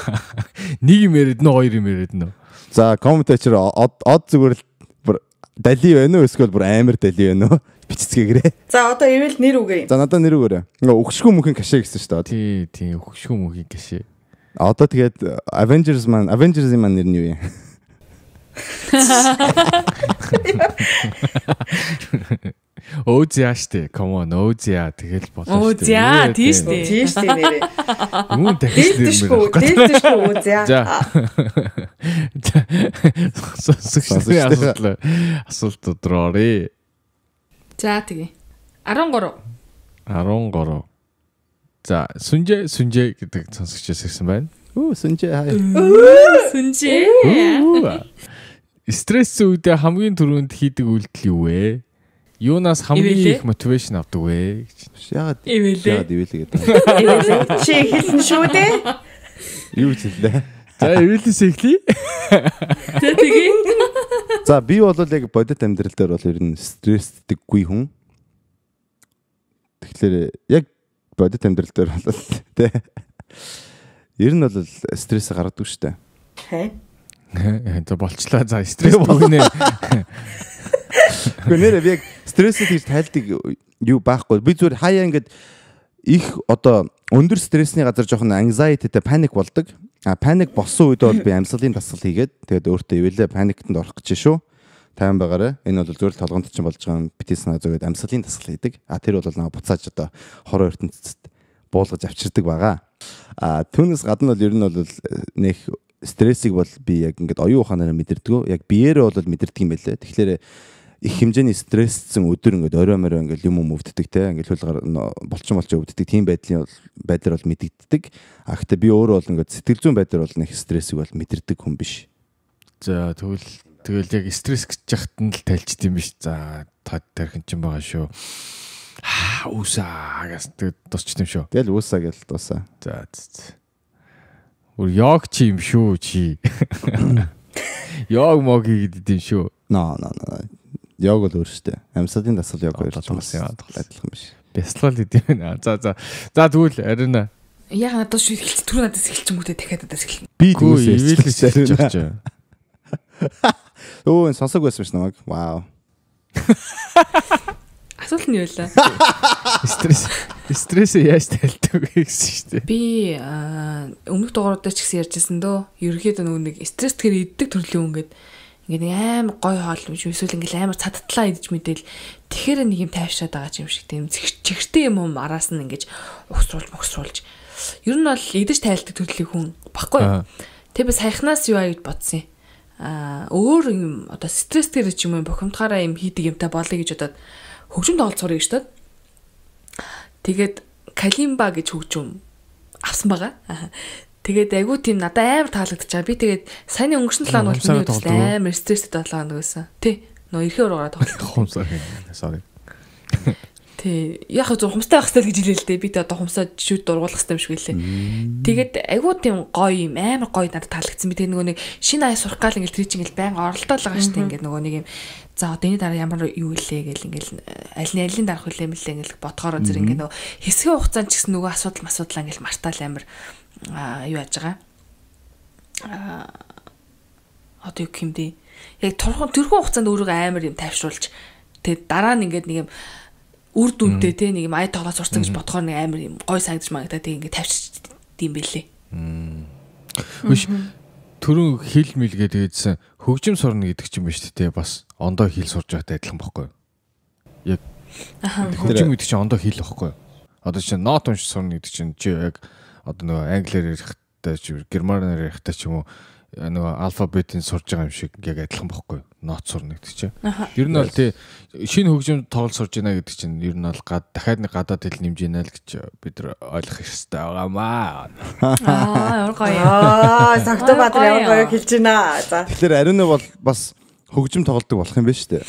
1 юм яриад нөө 2 юм яриад нөө. За комент төвчээр од зүгээр л дали байна уу эсвэл бүр амар дали байна уу? Бичцгээгээрээ. За одоо ивэл нэр үгүй. За надад нэр өгөөрэй. Ингээ өгшгөө мөнхийн кашэ гэсэн шүү дээ. Тий өгшгөө мөнхийн кашэ. Одоо тэгээд Avengers-ийн маань нэр нь юу юм? Озя штэ. Come on, Озя тэгэл болоо штэ. Озя тийш дээ. Тийш дээ нэрээ. Мөн дахиж нэр мэр. Дээлтэшгүй Озя. За. Сонсогчдын асуулт өдрөөрэй. За тэгээ. 13. За, Сүнжээ гэдэг сонсогчоос ирсэн байна. Сүнжээ хай. Сүнжээ. Стресс үедээ хамгийн түрүүнд хийдэг үйлдэл юу вэ? Юунаас хамгийн их мотивашн авдаг вэ? Яагаад ивэл гэдэг. Чи хэлсэн шүү дээ. Юу хэллээ? За, ивэл сэхлий. Тэгээ. За, би бол яг бодит амьдрал дээр бол ер нь стресстдэггүй хүн. Тэгэхээр яг бодит амьдрал дээр бол тэ. Ер нь бол стресс гаргадаг шүү дээ. Хэ? За болчлаа. За стресс бүгнэ. Гэнэ яг стрессэд хийж тайлдаг юу байхгүй. Би зүгээр хаяа ингээд их одоо өндөр стрессний газар жоохон anxiety-тэй паник болдог. Паник болсон үед бол би амьсгалын дасгал хийгээд тэгээд өөртөө ивэлээ паниктанд орох гэж шүү. Тайван байгаарай. Энэ бол зүгээр толгонд чинь болж байгаа бити санаа зөөгээд амьсгалын дасгал хийдэг. Тэр бол намайг буцааж одоо хороо ертөнцид буулгаж авчирдаг байгаа. Түүнээс гадна бол ер нь бол нэг стрессийг бол би яг ингээд оюун ухаанаараа мэдэрдэг. Яг биеэрээ бол мэдэрдэг юм байлээ. Тэгэхээр их хэмжээний стрессцэн өдөр ингээд орой морой ингээд юм өвддөг те. Ингээд хөлгаар болчин өвддөг. Тийм байдлаар бол мэдэгддэг. Гэхдээ би өөрөө бол ингээд сэтгэл зүйн байдлаар бол нэг стрессийг бол мэдэрдэг хүн биш. За тэгэл яг стресс гэж яхад нь л тайлчд юм биш. За тархин ч юм байгаа шүү. Усаа гас тусч юм шүү. Тэгэл усаа гэл тусаа. За. Өөр яг чи юм шүү чи. Яг мог хийгээд юм шүү. No. Яг л өөр штэ. Амьсгалын дасгал яг хоёр ч бас адилхан биш. Бясалгал гэдэг юм байна. За тэгвэл арина. Яг надад шүү эхэлчих. Түр надаас эхэлчихэнгүүтээ дахиад надаас эхэлнэ. Би түүнээс эхэлж байгаа. Өө сонсог байсан ш намайг. Вау. Асуулт нь юу вэ? Стресс яаж тайлдаг вэ гэсэн шүү дээ. Би өмнөх дугааруудаа ч гэсэн ярьжсэн дөө. Ерөнхийдөө нэг стресс тэгэхээр иддэг төрлийн хүн ингээд амар гой хоол юм шиг эсвэл ингээд амар цадтлаа идэж мэдээл тэгэхээр нэг юм тайвшаад байгаа юм шиг тийм чигэртэй юм араас нь ингээд угсруулж. Ер нь бол идэж тайлдаг төрлийн хүн баггүй. Тэг би саяхнаас юу аа гэж бодсон юм. Өөр юм одоо стресс дээр ч юм уу бохимдохаараа юм хийдэг юмтай болъё гэж бодоод хөгжим тоглолт сурах гэж тод. Тэгээд калимба гэж хөгжим авсан байгаа. Тэгээд айгуу тийм надад амар таалагдчихаа. Би тэгээд саяны өнгөрсөн 7 хоног миний хувьд амар стресстэй тоглоом гэсэн. Тий. Нөө ирэхээр ураараа тоглох. Хумсаа хин. Sorry. Тий. Яг зөв хумстай байх хэрэгтэй гэж хэлээ л дээ. Би тэгээд одоо хумсаа жишүүд дургуулах хэрэгтэй юм шиг хэлээ. Тэгээд айгуу тийм гоё юм амар гоё надад таалагдсан. Би тэгээд нөгөө нэг шинэ аяа сурах гал ингээл тэр чинь ингээл байнга оролдоод байгаа шүү дээ. Ингээд нөгөө нэг юм за одоо энэ дараа ямар юу илээ гэл ингээл аль нь дарах үлээ мэлээ ингээл бодгоор зэрэг ингээд нөгөө хэсгийн хугацаанд ч гэсэн нөгөө асуудал ингээл мартаал амар юу яаж байгаа. Одоо юу гэмдэ. Яг тэрхүү хугацаанд өөрийгөө амар юм тайвшруулж тэгээд дараа нь ингээд нэг юм үр дүнтэй те нэг юм ая тоглоо сурцсан гэж бодохоор нэг амар юм гой санагдаж магадаа тэг ингээд тавьчих дим бэлээ. Биш түрүү хил мэл гэдээдсэн хөгжим сурна гэдэг ч юм ба шүү дээ. Бас ондоо хил сурж байгатай адилхан бохгүй. Яг хөгжим гэдэг чинь ондоо хил бохгүй. Одоо чинь нот унш сурна гэдэг чинь чи яг одоо нөгөө англиар ярихтай ч германаар ярихтай ч юм уу нөгөө алфабетийн сурж байгаа юм шиг яг адилхан бохгүй. Нот сурна гэдэг чинь. Ер нь бол тий шинэ хөгжим тоглолт сурж байна гэдэг чинь ер нь бол дахиад нэг гадаад хэл нэмж ийна л гэж бид нар ойлгох хэрэгтэй байгаамаа. Ямар гоё. Согтоо баатар ямар гоё хэлж байна. За. Тэгэхээр ариун бол бас хөгжим тоглодог болох юм байна шүү дээ.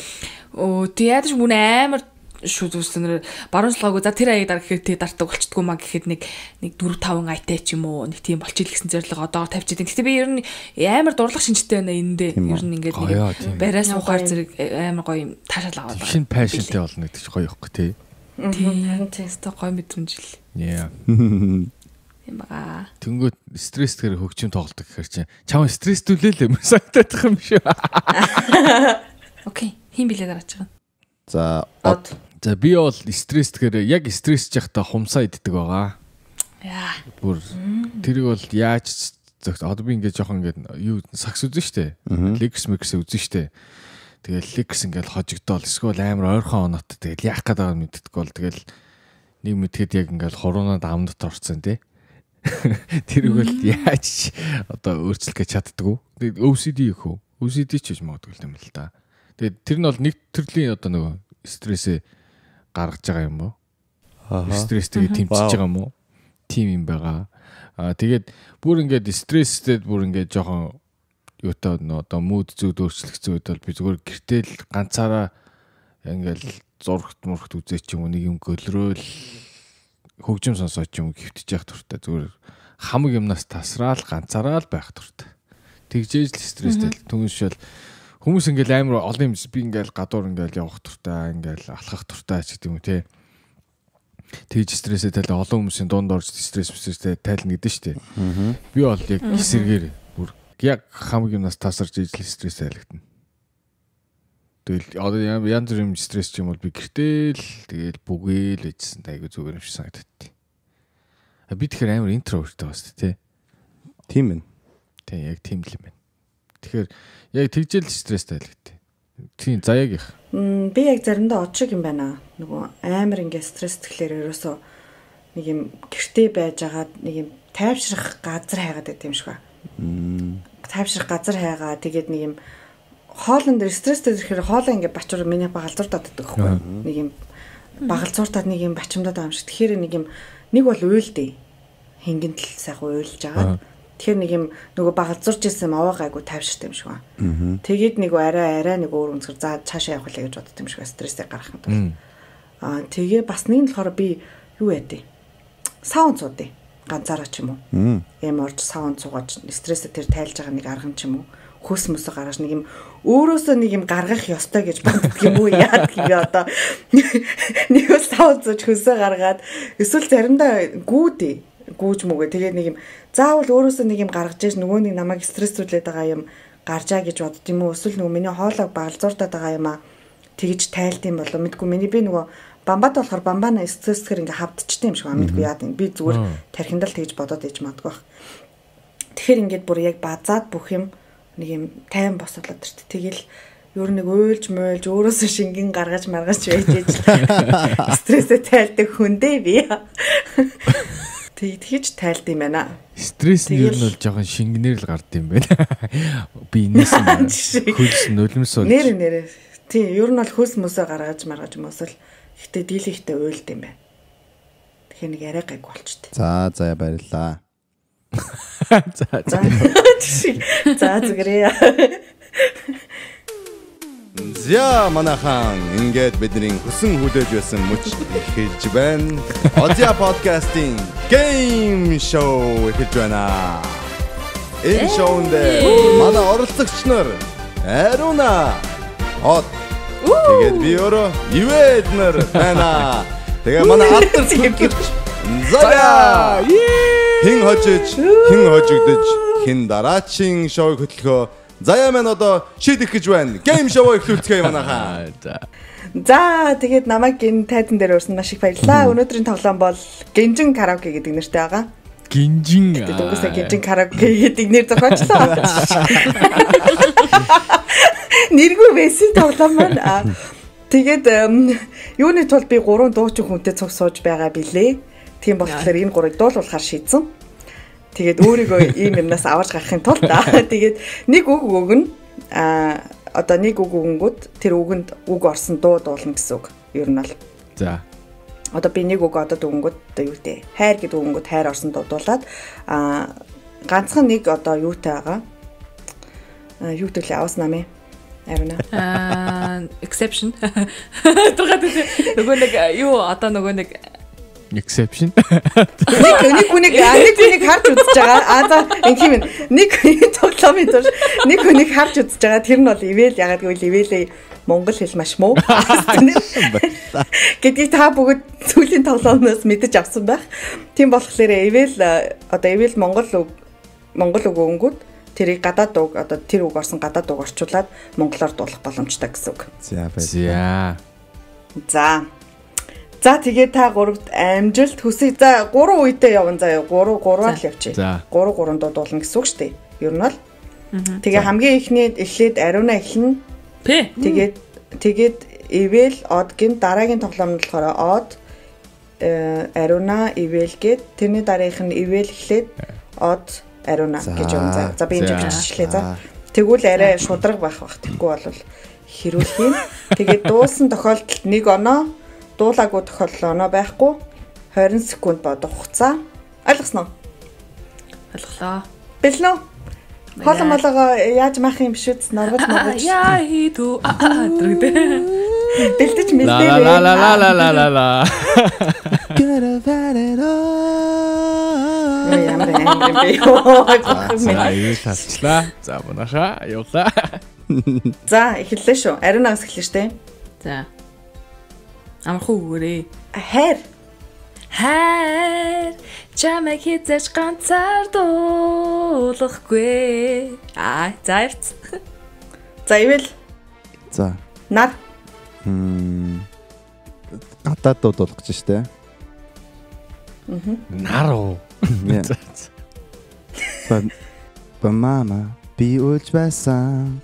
Оо тий яаж мөн амар шүүд үснээр баруун сулгаагүй за тэр аяг дараа гэхэд тий дартаг болчдгүй маа гэхэд нэг 4-5 айтай ч юм уу нэг тийм болчих гэсэн зорилго одоогоор тавьчихдаг. Гэтэ би ер нь амар дурлах шинжтэй байна эндээ. Ер нь ингээд нэг бариас ухаар зэрэг амар гоё юм таашаал аваад байгаа. Шинэ пашнтэй болно гэдэг чинь гоё ихгүй тий. Тийм тест гоё мэдрэмж л. Яа. юм бага. Тэнгүүд стресстгээр хөгжим тоглолдог гэхээр чинь чам стресстүүлээ л юм санагдах юм шүү. Окей. Хин билээ дараач байгаа. За би бол стресстгээр яг стрессж явахдаа хумсаа иддэг байгаа. Яа. Бүр тэрийг бол яаж одоо би ингээд жоохон ингээд юу сакс үзэн штэ. Лекс микс үзэн штэ. Тэгэл лекс ингээд хожигдоол эсвэл амар ойрхон оноод тэгэл яах гээд байгааг мэддэггүй бол тэгэл нэг мэдхэд яг ингээд хуруунаад амнат орцсон тий. Тэрийг бол яаж одоо өөрчлөх гэж чаддгүй. Тэгээд OCD их үү? OCD ч гэж магадгүй юм л да. Тэгээд тэр нь бол нэг төрлийн одоо нөгөө стрессээ гаргаж байгаа юм уу? Стресстэй тэмцэж байгаа юм уу? Тим юм байгаа. Тэгээд бүр ингээд стресстэй бүр ингээд жоохон юутай одоо мууд зүуд өөрчлөгцсөн үед бол би зүгээр гэртэл ганцаараа ингээд зургт мургт үзээч юм уу нэг юм гөлрөөл хөгжим сонсооч юм хөвтөж явах туртай зүгээр хамаг юмнаас тасраал ганцаараа л байх туртай. Тэгжээж л стресстэй түншэл хүмүүс ингээл амар олон юм би ингээл гадуур ингээл явах туртай ингээл алхах туртай ч гэдэг юм уу те. Тэгж стресстэй тал олон хүмүүсийн дунд орж стресстэй тайлна гэдэг шүү дээ. Би бол яг эсэргээр бүр яг хамаг юмнаас тасарч ижил стресс айлгдана. Тэгэл одоо янз бүрийн стресс ч юм бол би гэртэл тэгэл бүгээл ээжсэн айгу зүгээр юм шиг санагдав. Би тэгэхээр амар интроверттэй байна шүү дээ, тийм ээ. Тэг яг тийм л юм байна. Тэгэхээр яг тэгжэл стресстэй айлгдав. Тийм заяаг их. Би яг заримдаа од шиг юм байна. Нөгөө амар ингээ стресс тэгэхээр ерөөсөө нэг юм гэртээ байж агаад нэг юм тайвшрах газар хайгаад байт юм шиг ба. Тайвшрах газар хайгаа тэгээд нэг юм хоолн дээр стресстэй ирэхээр хоолоо ингээ бачуур миний багалзууртаад байдаг байхгүй. Нэг юм багалзууртаад нэг юм бачимдаад байгаа юм шиг. Тэгэхээр нэг бол уйлдээ. Хингэнт л сайхан уйлж байгаа. Тэгэхээр нэг юм нөгөө багалзуурч исэн овоо гайгүй тайвшртай юм шиг ба. Тэгээд нэг арай нэг өөр өнцгөр за цаашаа явах лээ гэж боддог юм шиг стрессээ гаргах юм. Тэгээ бас нэг нь болохоор би юу яадээ. Саунд суудээ. Ганцаараа ч юм уу. Орж саунд суугаж стрессээ тэр тайлж байгаа нэг арга юм ч юм уу. Хөс мөсө гаргаж нэг юм өөрөөсөө нэг юм гаргах ёстой гэж боддог юм уу яадаг би одоо нэг саунд сууж хөсөө гаргаад эсвэл заримдаа гүүж мүгээ тэгээд нэг юм заавал өөрөөсөө нэг юм гаргаж яж нөгөө нэг намайг стресстүүлээд байгаа юм гаржаа гэж бодд юм уу эсвэл нөгөө миний хоолойг багалзууртаад байгаа юм а тэгж тайлт юм болоо мэдгүй миний би нөгөө бамбад болохоор бамбана стрессээр ингээ хавдчихдээ юм шиг ба мэдгүй яа би зүгээр тархиндал тэгж бодоод ээж магадгүй бах. Тэгэхээр ингээд бүр яг базаад бүх юм нэг юм тайван босоолоод ирт. Тэгэл ер нь нэг уйлж мойлж өөрөөсөө шингэн гаргаж маргаж байж стрессээ тайлдаг хүндээ би. Тэгж тайлд юм байна. Стресс нь ер нь бол жоохон шингэнээр л гард юм байна. Би энэс хөлс нулимс болж. Нэр. Тийм, ер нь бол хөлс мөсөө гаргаж маргаж мөсөл ихтэй дийлэхтэй уйлд юм байна. Тэгэхээр нэг арай гайг болчтой. За баярлаа. За зүгээрээ. За манайхан ингээд бидний хүсэн хүлээж байсан мөч эхэлж байна. Озя подкастинг гейм шоу эхэлж байна. Энэ шоунд манай оролцогч нар Аруна тэгээд би өөрөө Ивэд нар байна. Тэгээ манай алдар цэгч Зая хин хожигдож хин дараагийн шоуг хөтлөхөө Зая маань одоо шийдэх гэж байна. Гейм шоу эхлүүлцгээе манайхаа. За тэгээд намайг энэ тайзан дээр урьсан маш их баярлалаа. Өнөөдрийн тоглоом бол Гинжин караоке гэдэг нэртэй байгаа. Гинжин. Тэгвэл Гинжин караоке гэдэг нэр зохиочлоо. Нэргүй байсан тоглоом маань. Тэгээд юуны тулд би 3 дуучин хүнтэй цуг сууж байгаа билээ. Тийм болохоор энэ 3-ыг дуулуулахар шийдсэн. Тэгээд өөрийгөө ийм юмнаас аварж гарахын тулд тэгээд нэг үг өгнө. Одоо нэг үг өгөнгүүд тэр үгэнд үг орсон дуу дуулна гэсэн үг. Ер нь бол. За. Одоо би нэг үг одоо өгөнгүүд одоо юу гэдэг хайр гэдэг өгөнгүүд хайр орсон дуу дуулаад ганцхан нэг одоо юутай байгаа. Юу гэдэг лээ аваас намээ. Ариуна. Exception. Тугаад нөгөө нэг юу одоо нөгөө нэг exception. Нэг хүнийг харж үзэж байгаа. За ингэм нэг тоглоомын турш нэг хүнийг харж үзэж байгаа. Тэр нь бол ивэл ягаад гэвэл ивэлээ монгол хэл маш муу. Гэдгийг та бүгд сүүлийн тоглоомноос мэдэж авсан байх. Тийм болохоор ивэл одоо ивэл монгол үг өнгөд тэрийг гадаад үг одоо тэр үг орсон гадаад үг орчуулад монголоор дуулах боломжтой гэсэн үг. За тэгээ та гуравт амжилт хүсье. За 3 үедээ явна заяа. 3-3-аар л явчих. 3-3 дуу дуулна гэсэн үг шүү дээ. Ер нь бол. Тэгээ хамгийн эхнийд эхлээд Ариуна эхлэнэ. Тэгээд ивэл од гин дараагийн тоглоом нь болохоор од Ариуна ивэл гээд тэрний дараагийнх нь ивэл эхлээд од Ариуна гэж явна. За би энэ биччихлээ. За тэгвэл арай шудраг байх бах. Тэггүй бол хэрүүлэх юм. Тэгээд дуусан тохиолдолд 1 оноо дуулаагүй тохиолдол оноо байхгүй 20 секунд бодох хугацаа. Ойлгосноо? Ойлголоо. Бэлнэ үү? Хоолон молоогоо яаж маах юм биш үү? Норгож. Яа хийдүү дэрэгдэ. Бэлдэж мэлдээ. La. Ямар бэ? Аюу шалчлаа. За бунаха явлаа. За эхэллээ шүү. Ариунаас эхэлнэ штэ. За. Амархуу өгөөрэй. Хайр чамайг хизэж ганцаардуулахгүй. За явц. За ивэл. За. Нар. Гадаад дуулах гэж штэ. Нар уу. Ба мама би үлж байсан.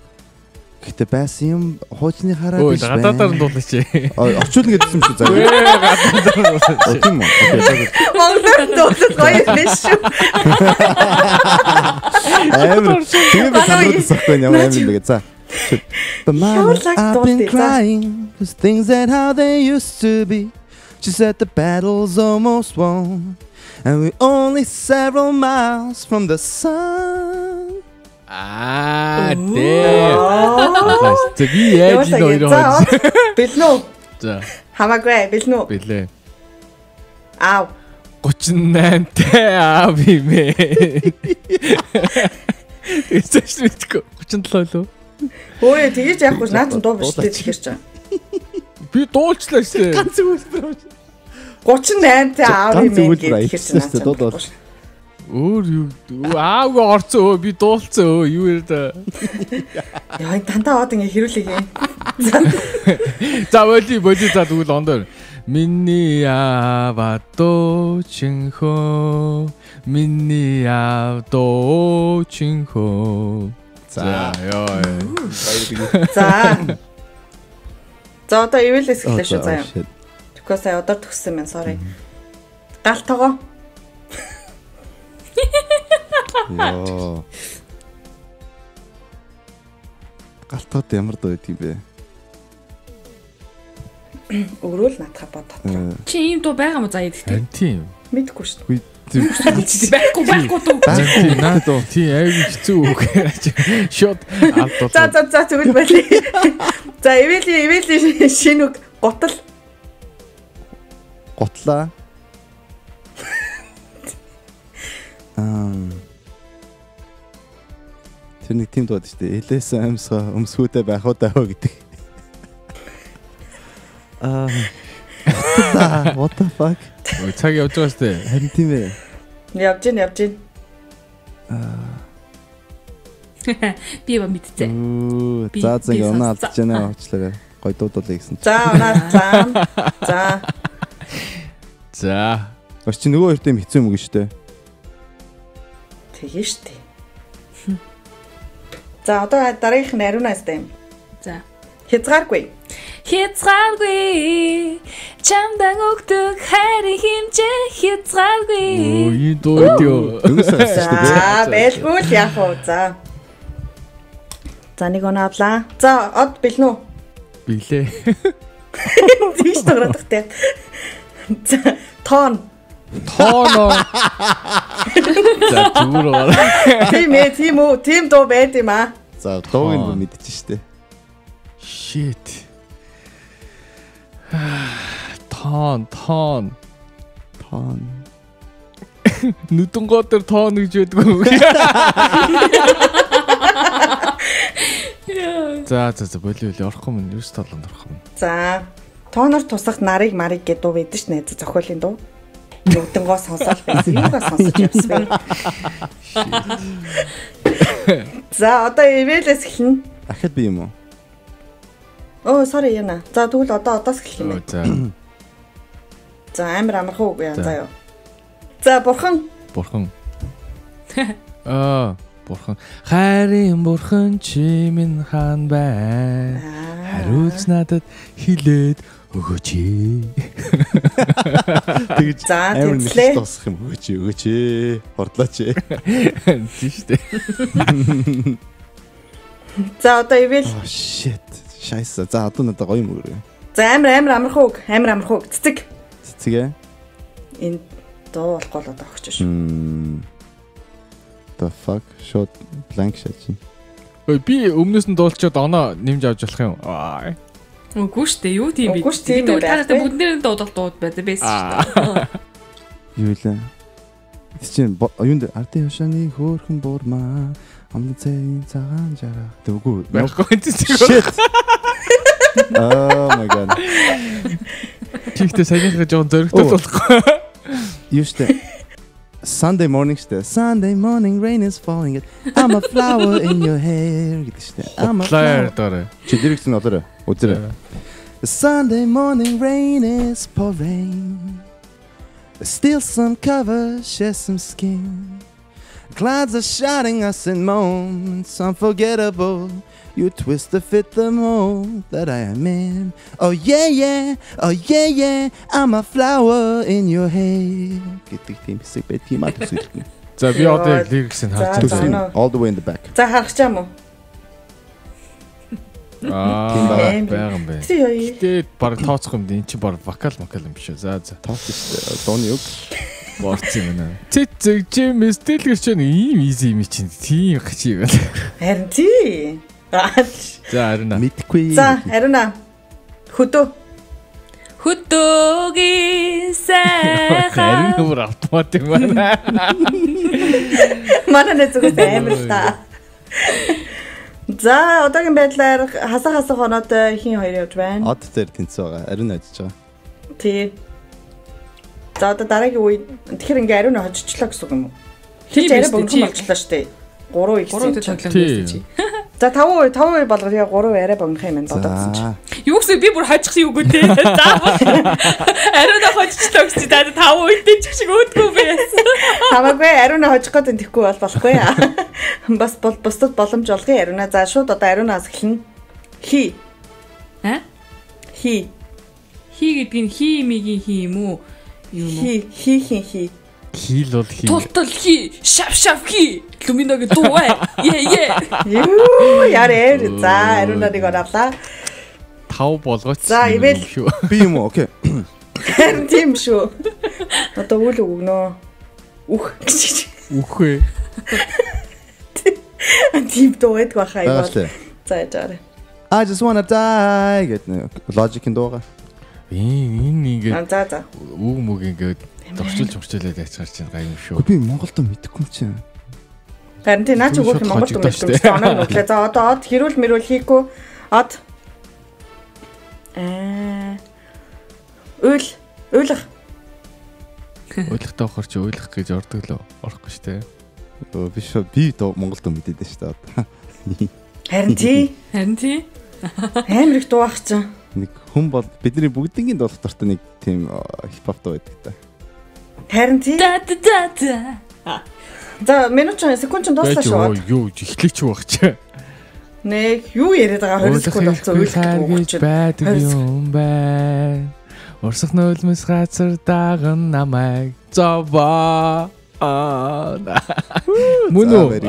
Гэтэ байсан юм хуучны хараад биш байна. Гадаадаар дуулаач. Орчуулна гэдсэн юм шүү заа. Тийм үү. Монголоор дуулах гоё биш шүү. Тийм санагдсан ямар юм бэ за. But mama, I've been crying 'cause things ain't how they used to be. She said the battle's almost won and we're only several miles from the sun. Тэг яаж нойроо. Бэлнэ үү? За. Хамаагүй бэлнэ үү? Бэлээ. Аав. 38-тэй аав юм ээ. Эцэш мэдгүй 37 лөө. Өөе тэгэж яахгүй наад дуу биш дээ тэгэхэр чинь. Би дуулчлаа шээ. Ганц үлбэр. 38-тэй аав юм ээ гэхэр чинь. Өөр юу аав орцоо би дуулцсан юу яриа. Яа дандаа од ингэ хэрүүлээ юм. За боли за тэгвэл ондоо. Миний аав дуучихо. Миний аав дуучихо. За ёо. За одоо ивэлээс эхлэв шүү заяа. Тэгэхгүй сая одоо төгссөн юм sorry. Галт тогоо. Йоо. Галтууд ямар дуу гэдэг юм бэ? Өрөөл натха бодох. Чи ийм дуу байгаа мó заяа гэхдээ. Тийм. Мэдгүй шүү. Байхгүй дуу. Наад дуу. Тий аяг хэцүү үг. Шот алдуу. За тэгвэл байли. За ивэл шинэ үг готл. Готлаа. Тэр нэг тийм дууд шүү дээ. Элээс амьсгаа өмсгүүдээ байх уу даа гэдэг. What the fuck? Цаг явж байгаа сте. Харин тийм ээ. Явж гин. Би ба мэдцээ. За ингэ унаа алдаж байна уучлаарай. Гой дуудуулъя гэсэн. За унаа. За. Ос чи нөгөө хоёртой хэцүү юм гэж штэ. Тэгээ штэ. За одоо дараагийнх нь Ариунаас дэм. За. Хязгааргүй. Чамдан өгдөг хайрын хэмжээ хязгааргүй. Ой дуу. За байлгүй л яах вэ? За нэг оноо авлаа. За од бэлнэ үү? Билээ. Тийш тоглох те. За тоон. За түр уу. Тийм үү? Тийм дуу байд юм аа. За дууг нь мэдчих штэ. Shit. Тон. Нүдэн гоо дээр тоон гэж яддаг юм. За болио орохгүй мэн юус толонд орохгүй мэн. За тоонор тусах нарыг марыг гэдэг дуу байдаг ш найз зохиолын дуу. Нүдэн гоо сонсоод байсан. Юугаа сонсож явсан бэ? За одоо ивэлээс эхэлнэ. Ахад би юм уу? Оо sorry яна. За тэгвэл одоос эхлэх юм байна. За амар амархан үг яа заа юу. За бурхан. Бурхан. Хайрын бурхан чи минь хаан бай. Хариулц надад хэлээд өгөөч. Тэгж амар нэг тосох юм өгөөч. Хордлооч. Тийштэй. За одоо ивэл. Shit. Шайса. За одоо надад гоё юм өгөө. За амар амархан үг. Цэцэг. Цэцэг ээ. Энэ дуу болохгүй л одоо өгч шүү. The fuck shot blank shot. Би өмнөөс нь дуулчаад оноо нэмж авч болох юм. Үгүй шүү дээ. Юу тийм бэ? Би та бүгднээр дуудах дууд байдаг байсан шүү дээ. Юу лээ? Тэчин юунд ардын хошааны хөөрхөн буурмаа амны цэгийн цагаан жараа. Тэгвэл Shit. Oh my god. Чигтээ саяхан жоохон зөрөгтэй болохгүй. Юу штэ? Sunday morning штэ. Sunday morning rain is falling. I'm a flower in your hair гэдэг штэ. I'm a flower. Чи дэрэгсэн олоорой. Үзэрэй. Sunday morning rain is pouring. Still some cover, share some skin. Clouds are shouting us in moments unforgettable. You twist to fit the mold that I am in. Oh yeah, I'm a flower in your hair. Гэдэг тийм хэсэг бай тийм аа төсөөлнө. За би одоо лирикс нь харж байна. All the way in the back. За харах чам уу? Баян бэ. Тэ баг тооцох юм дий. Энд чи баг вокал юм биш үү? За. Тооцох шүү. Дууны үг. Борц юм байна. Цэцэг чимээс дэлгэрч ийм easy юм чинь тийм гачи юм. Харин тий. За Аруна. Мэдгүй. За Аруна. Хөдөөгийн сайхан. Аруна бүр автоматик байна. Манай зүгээс амар та. За одоогийн байдлаар хасах хоноод хин хоёр явж байна. Од дээр тэнцээ байгаа. Аруна ажиллаж байгаа. Тий. За одоо дараагийн үед тэгэхээр ингээ Аруна хожичлаа гэсэн үг юм уу? Хич арай богино болчихлоо шүү дээ. 3 их тоглоом байсан чи. За 5% болгоо тэгээ 3 арай богино юм байна бодсон чи. Юу гэсэн би бүр хожих юугүй те. Аруна хожичлаа гэсэн чи та 5 үедээ ч шиг өөдгөө байсан. Хамаагүй Аруна хожих гэдэг тэхгүй болохгүй яа. Бас бусдад боломж олгоё Аруна. За шууд одоо Арунаас эхэлнэ. Хи. Хи. Хи гэдэг нь химигийн хи юм уу? Юу юм уу? Хи. Хил бол хи. Тултал хи, шав хи. Луминогийн дуу ээ. Юу яарэ. За Аруна нэг оруулаа. 5 болгооч. За ивэл би юм уу? Окей. Тийм шүү. Одоо үл өгнө. Үх. Үхээ. Тийм дуудаг баха юм бол. За яарэ. I just wanna die гэдэг логикийн дууга. Энэ ингээд за. үг мөг ингээд дурчилж яцгаарч байгаа гай юм шүү. Би Монголд мэдхгүй юм чинь. Харин тий наач өгөх юм Монголд мэдгүй шүү. Оноо нүдлээ. За одоо од хэрүүл мэрүүл хийхгүй од Уйлах. Уйлахтай авахар чи уйлах гэж ордог л орохгүй шүү дээ. Биш би Монголд мэдээд байна шүү дээ. Харин тий. Амар их дуу ах чинь. Нэг хүн бол бидний бүгдийн дуулах дуртай нэг тийм хипхоп дуу байдаг та. Харин тий. За минут секунд ч дууслаа шүү. Юу эхлэч байх чи. Нэг юу яриад байгаа 20 секунд болцоо уйлах байдаг юм байна. Урсах нулимс газар даган намайг зовоо. Мөн үү?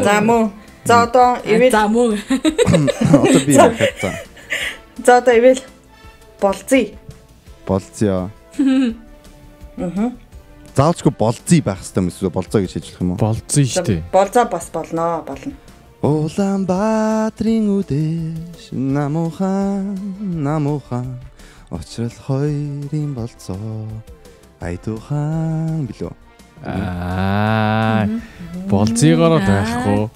За мөн. За одоо ивэл за мөн. Одоо би хэлсэн. За одоо ивэл болцъё. Заавчгүй болцъё байх хэрэгтэй юм эсвэл болцоо гэж хэлж болох юм уу? Болцъё шүү дээ. Болцоо бас болно. Улаанбаатарын үдээс намуухан очрол хоёрын болцоо айдуухан билүү. Болцоогоор байхгүй.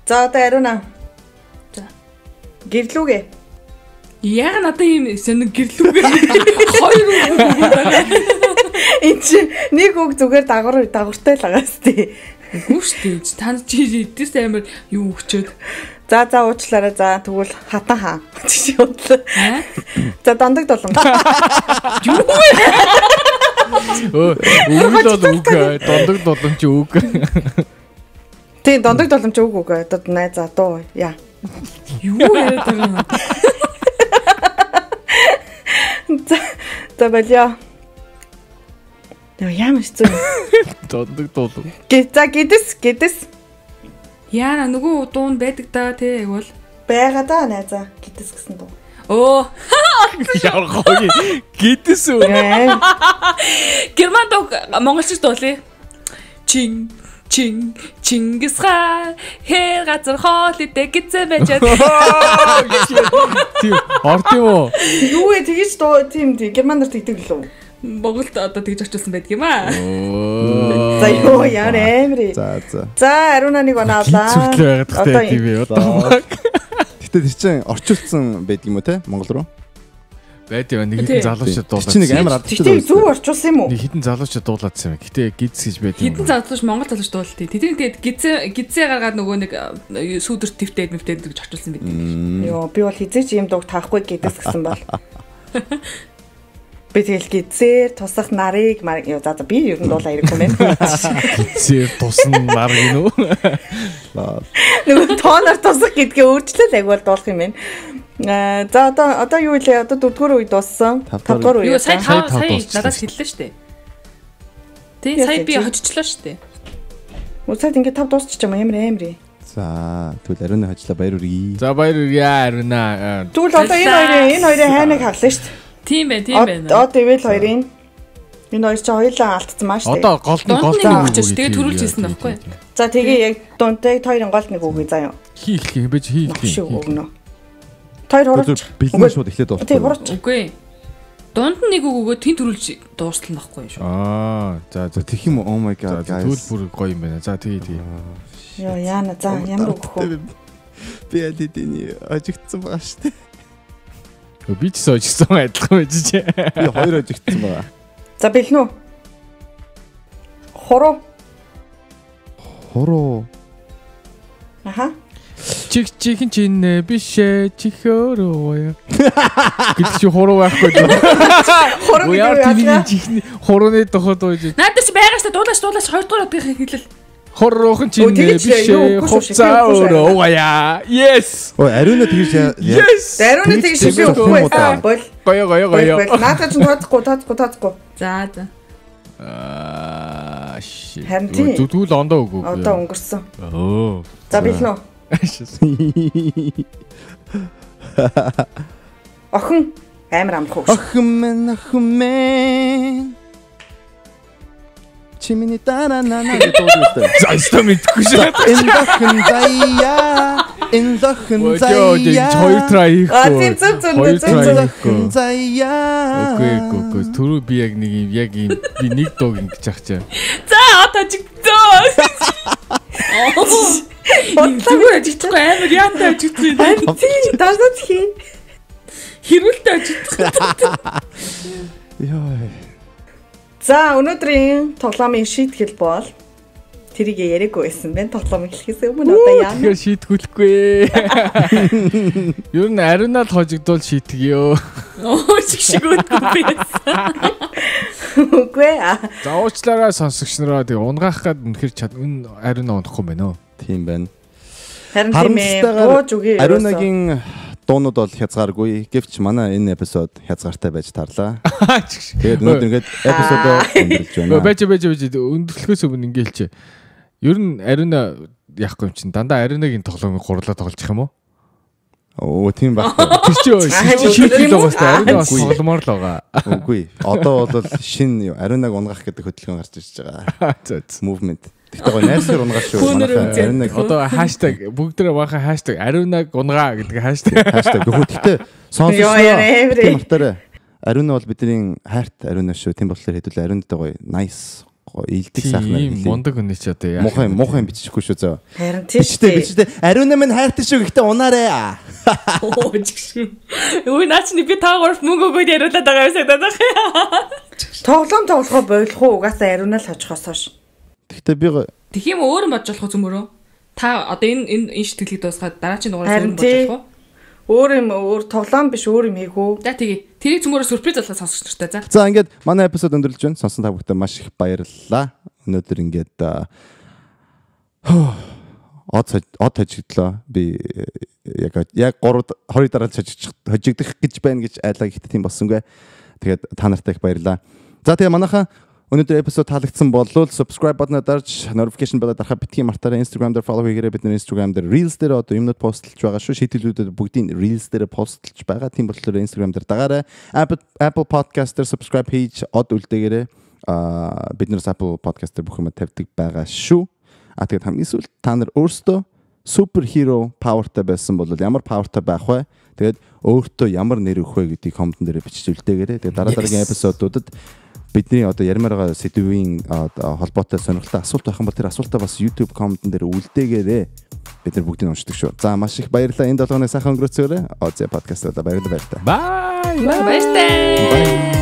За одоо Ариуна. За. Гэрлүүгээ. Яг надад ийм сонир гэрлүүгээ. Хоёр Энд чи нэг үг зүгээр дагвартай л байгаас тий. Үгүй та чи эдээс амар юу өгчөөд. За уучлаарай. За тэгвэл хатан хаа. Чи бодлоо. За дондог долон. Юу вэ? Дондог долон ч үг. Тий дондог долон ч үг одоо найз за дуу яа. Юу яриад байгаа юм? За балиа. Ямар хэцүү. Дондог долон. За гэдэс. Яа нөгөө дуун байдаг да тий бол Байгаа да найзаа гэдэс гэсэн дуу. Оо. Яа гоё. Гэдэс үү? Герман дог монголчууд дуулъя. Чингис хаан хэр газар хоол идэ гэсэн байж байгаа. Тийм орд юм уу? Юу вэ тэгэж дуу тийм германаар тэгдэг лөө. Монголд одоо тэгж очилсан байдаг юм аа. За юу яар эмри. За Ариуна нэг онаалаа. Зүгтлээ байгаад тахтай тийм ээ. Гэтэ тэр чинь орчуулсан байдаг юм уу те Монгол руу? Байд юм нэг хитэн залуучууд дуулаад. Чи нэг амар адтай. Тэгтээ зүг орчуулсан юм уу? Нэг хитэн залуучууд дуулаадсан юм. Гэтэ гидс гэж байд юм. Хитэн залууч Монгол залууч дуултыг. Тэгээд гизээ гаргаад нөгөө нэг сүүдэр твтээд гэж очилсан байдаг. Йоо би бол хизээч юм дууг таахгүй гэдэс гэсэн бол. Би тэгэл гизээр тусах нарыг ёо за би ер нь дуулаа ирэхгүй мэн. Гизээр тусан нар гинөө. Нөгөө тооноор тусах гэдгээ өөрчлөл яг бол дуулах юм байна. За одоо юу вэ? Одоо 4-р үе дууссан. 5-р үе. Юу сая надаас хэллээ шүү дээ. Тий сая би хожчлоо шүү дээ. Үсэд ингээд 5 дуусчих юм ямар амир. За тэгвэл Ариуна хожлоо баяр үргээ. За баяр үргээ Ариуна. Тэгвэл одоо энэ хоёрын хайныг хаглаа шүү дээ. Тийм байна. Одоо ивэл хоёрын энэ хоёр ч хоёулаа алдсан маа шүү дээ. Одоо голд нь өгчөөс тэгээ төрүүлж хэлсэн байхгүй. За тэгээ яг дундтай хоёрын голд нэг үгүй заяа. Хийх бэж хийх. Өгнө. Хоёр хурц. Бэлэн шууд эхлээд дуусна. Тий хурц. Үгүй. Дунд нь нэг үг өгөө тэн төрүүлж дуустал нөхгүй шүү. За тэгэх юм oh my god guys. Тэгвэл бүр гоё юм байна. За тэгээ. Йоо яана за ямар үг хөө. Би алидний ажигдсан байгаа шүү дээ. Би ч сожигсан адилхан байж чи. Би хоёр ажигдсан байгаа. За бэлэн үү? Хороо. Аха. Чихэн чинь бишээ чихөөрөө. Гэвч чи хороо байхгүй. Хороо чихний хорооны доход байж. Надад чи байгаа шүү дуулаач 2 дугаар удаа хэлэл. Хороохон чинь бишээ хувцаа өөрөө уяа. Yes. Ой Ариуна тэгж Ариуна тэгж би үгүй байсан. Бол. Гоё. Надад ч тооцохгүй. За. Shit. Зүгүүл ондоо үгүй. Одоо өнгөрсөн. Оо. За бэлэн үү? Охин амар амарх. Охин мен. Чимини таранана гэдэг үү? За исто мэдгүй шээ. Энэ зохин заяа. Хоёр try хийхгүй. Зэн. Заяа. Окей. Түрүү би яг ийм би нэг дууг ингэж ах чаа. За одоо жигдөө. Зүгээр ажигдахгүй амар яантай ажигдсан юм. Тийм дажнаас хий. Хэрүүлтэй ажигдсан. Яа. За өнөөдрийн тоглоомын шийтгэл бол тэрийг яриаггүй байсан байна. Тоглоом эхлэхээс өмнө одоо яа. Тэгэхээр шийтгэхгүй. Ер нь Ариуна л хожигдвол шийтгэё. Оо шиг үгүй байсан. Үгүй За уучлаарай сонсогч нараа тэг унгаах гад үнэхэр Ариуна унахгүй байна уу? Тийм байна. Харин тийм ээ. Бууж үгүй. Ариунагийн дуунууд бол хязгааргүй. Гэвч манай энэ эпизод хязгаартай байж тарлаа. Тэгээд өнөөдөр ингээд эпизодоо өндөрлж байна. Байж өндөрлөхөөс өмнө ингэ хэлчихэ. Ер нь Ариуна яахгүй юм чинь дандаа Ариунагийн тоглоомыг гурлаа тоглож юм уу? Оо тийм байхгүй. Тэр чи шийтгэл байгаа сте Ариуна бас тогломоор л байгаа. Үгүй. Одоо бол шинэ Ариунаг унгаах гэдэг хөдөлгөөн гарч ирж байгаа. За. Movement. Тэгтээ гоё найсгэр унгаа шүү. Ариун нэг Одоо хаштаг бүгдээ баха хаштаг ариунаг унгаа гэдэг хаштаг. Гэхдээ сонсож мартаарай. Ариун бол бидний хайрт ариун шүү. Тийм болохоор хэдүүл ариунтай гоё nice гоё илдэг сайхан юм мундаг хүний ч одоо яа. Муухай бичихгүй шүү зөө. Харин тийштэй. Ариун минь хайртай шүү гэхдээ унаарэ. Оо жигшин. Үй наачны би таагаар мөнгө өгөөд яриулаад байгаа юм санагдаад. Тоглоом тоглохоо болох уу? Угаасаа ариунаа л хожихоос хойш. Гэхдээ би Тэгэх юм өөр нь бодож болох уу зөмөрөө? Та одоо энэ шитгэлийг дуусгаад дараагийн дугаараас өөр нь бодож болох уу? Өөр тоглоом биш өөр юм хийгүү. За тэгээ. Тэрийг зөмөрөө сүрприз болгож сонсож нартай. За ингээд манай эпизод өндөрлөж байна. Сонсон та бүхэнд маш их баярлалаа. Өнөөдөр ингээд од хожигдлоо. Би яг 3 дараа хожигдох гэж байна гэж айлаа гэхдээ тийм болсонгүй. Тэгээд та нартай их баярлалаа. За тэгээ манайхан өнөөдөр эпизод таалагдсан бол subscribe button-ыг дарж notification bell-ыг дарахаа битгий мартаарай. Instagram дээр follow хийгээрэй. Бидний Instagram дээр Reels дээр одоо юмнууд постлж байгаа шүү. Шийдвэрлүүдээр бүгдийн Reels дээр постлж байгаа. Тийм болохоор Instagram дээр дагаарай. Apple Podcast дээр subscribe хийж од үлдээгээрэй. Биднээс Apple Podcast дээр бүх юм тавьдаг байгаа шүү. Тэгээд хамгийн сүүлд та нар өөрсдөө superhero powerтай байсан бол ямар powerтай байх вэ? Тэгээд өөртөө ямар нэр өгөх вэ гэдгийг коммент дээр бичиж үлдээгээрэй. Тэгээд дараагийн эпизодуудад бидний одоо ярмаар байгаа сэдвийн холбоотой сонирхолтой асуулт байх юм бол тэр асуултаа бас YouTube комментэн дээр үлдээгээрэй. Бид нар бүгдийг уншдаг шүү. За маш их баярлалаа. Энэ 7 хоног сайхан өнгөрөөцөөрэй. ОЗ подкаст удаа баярлалаа. Bye. Баярлалаа.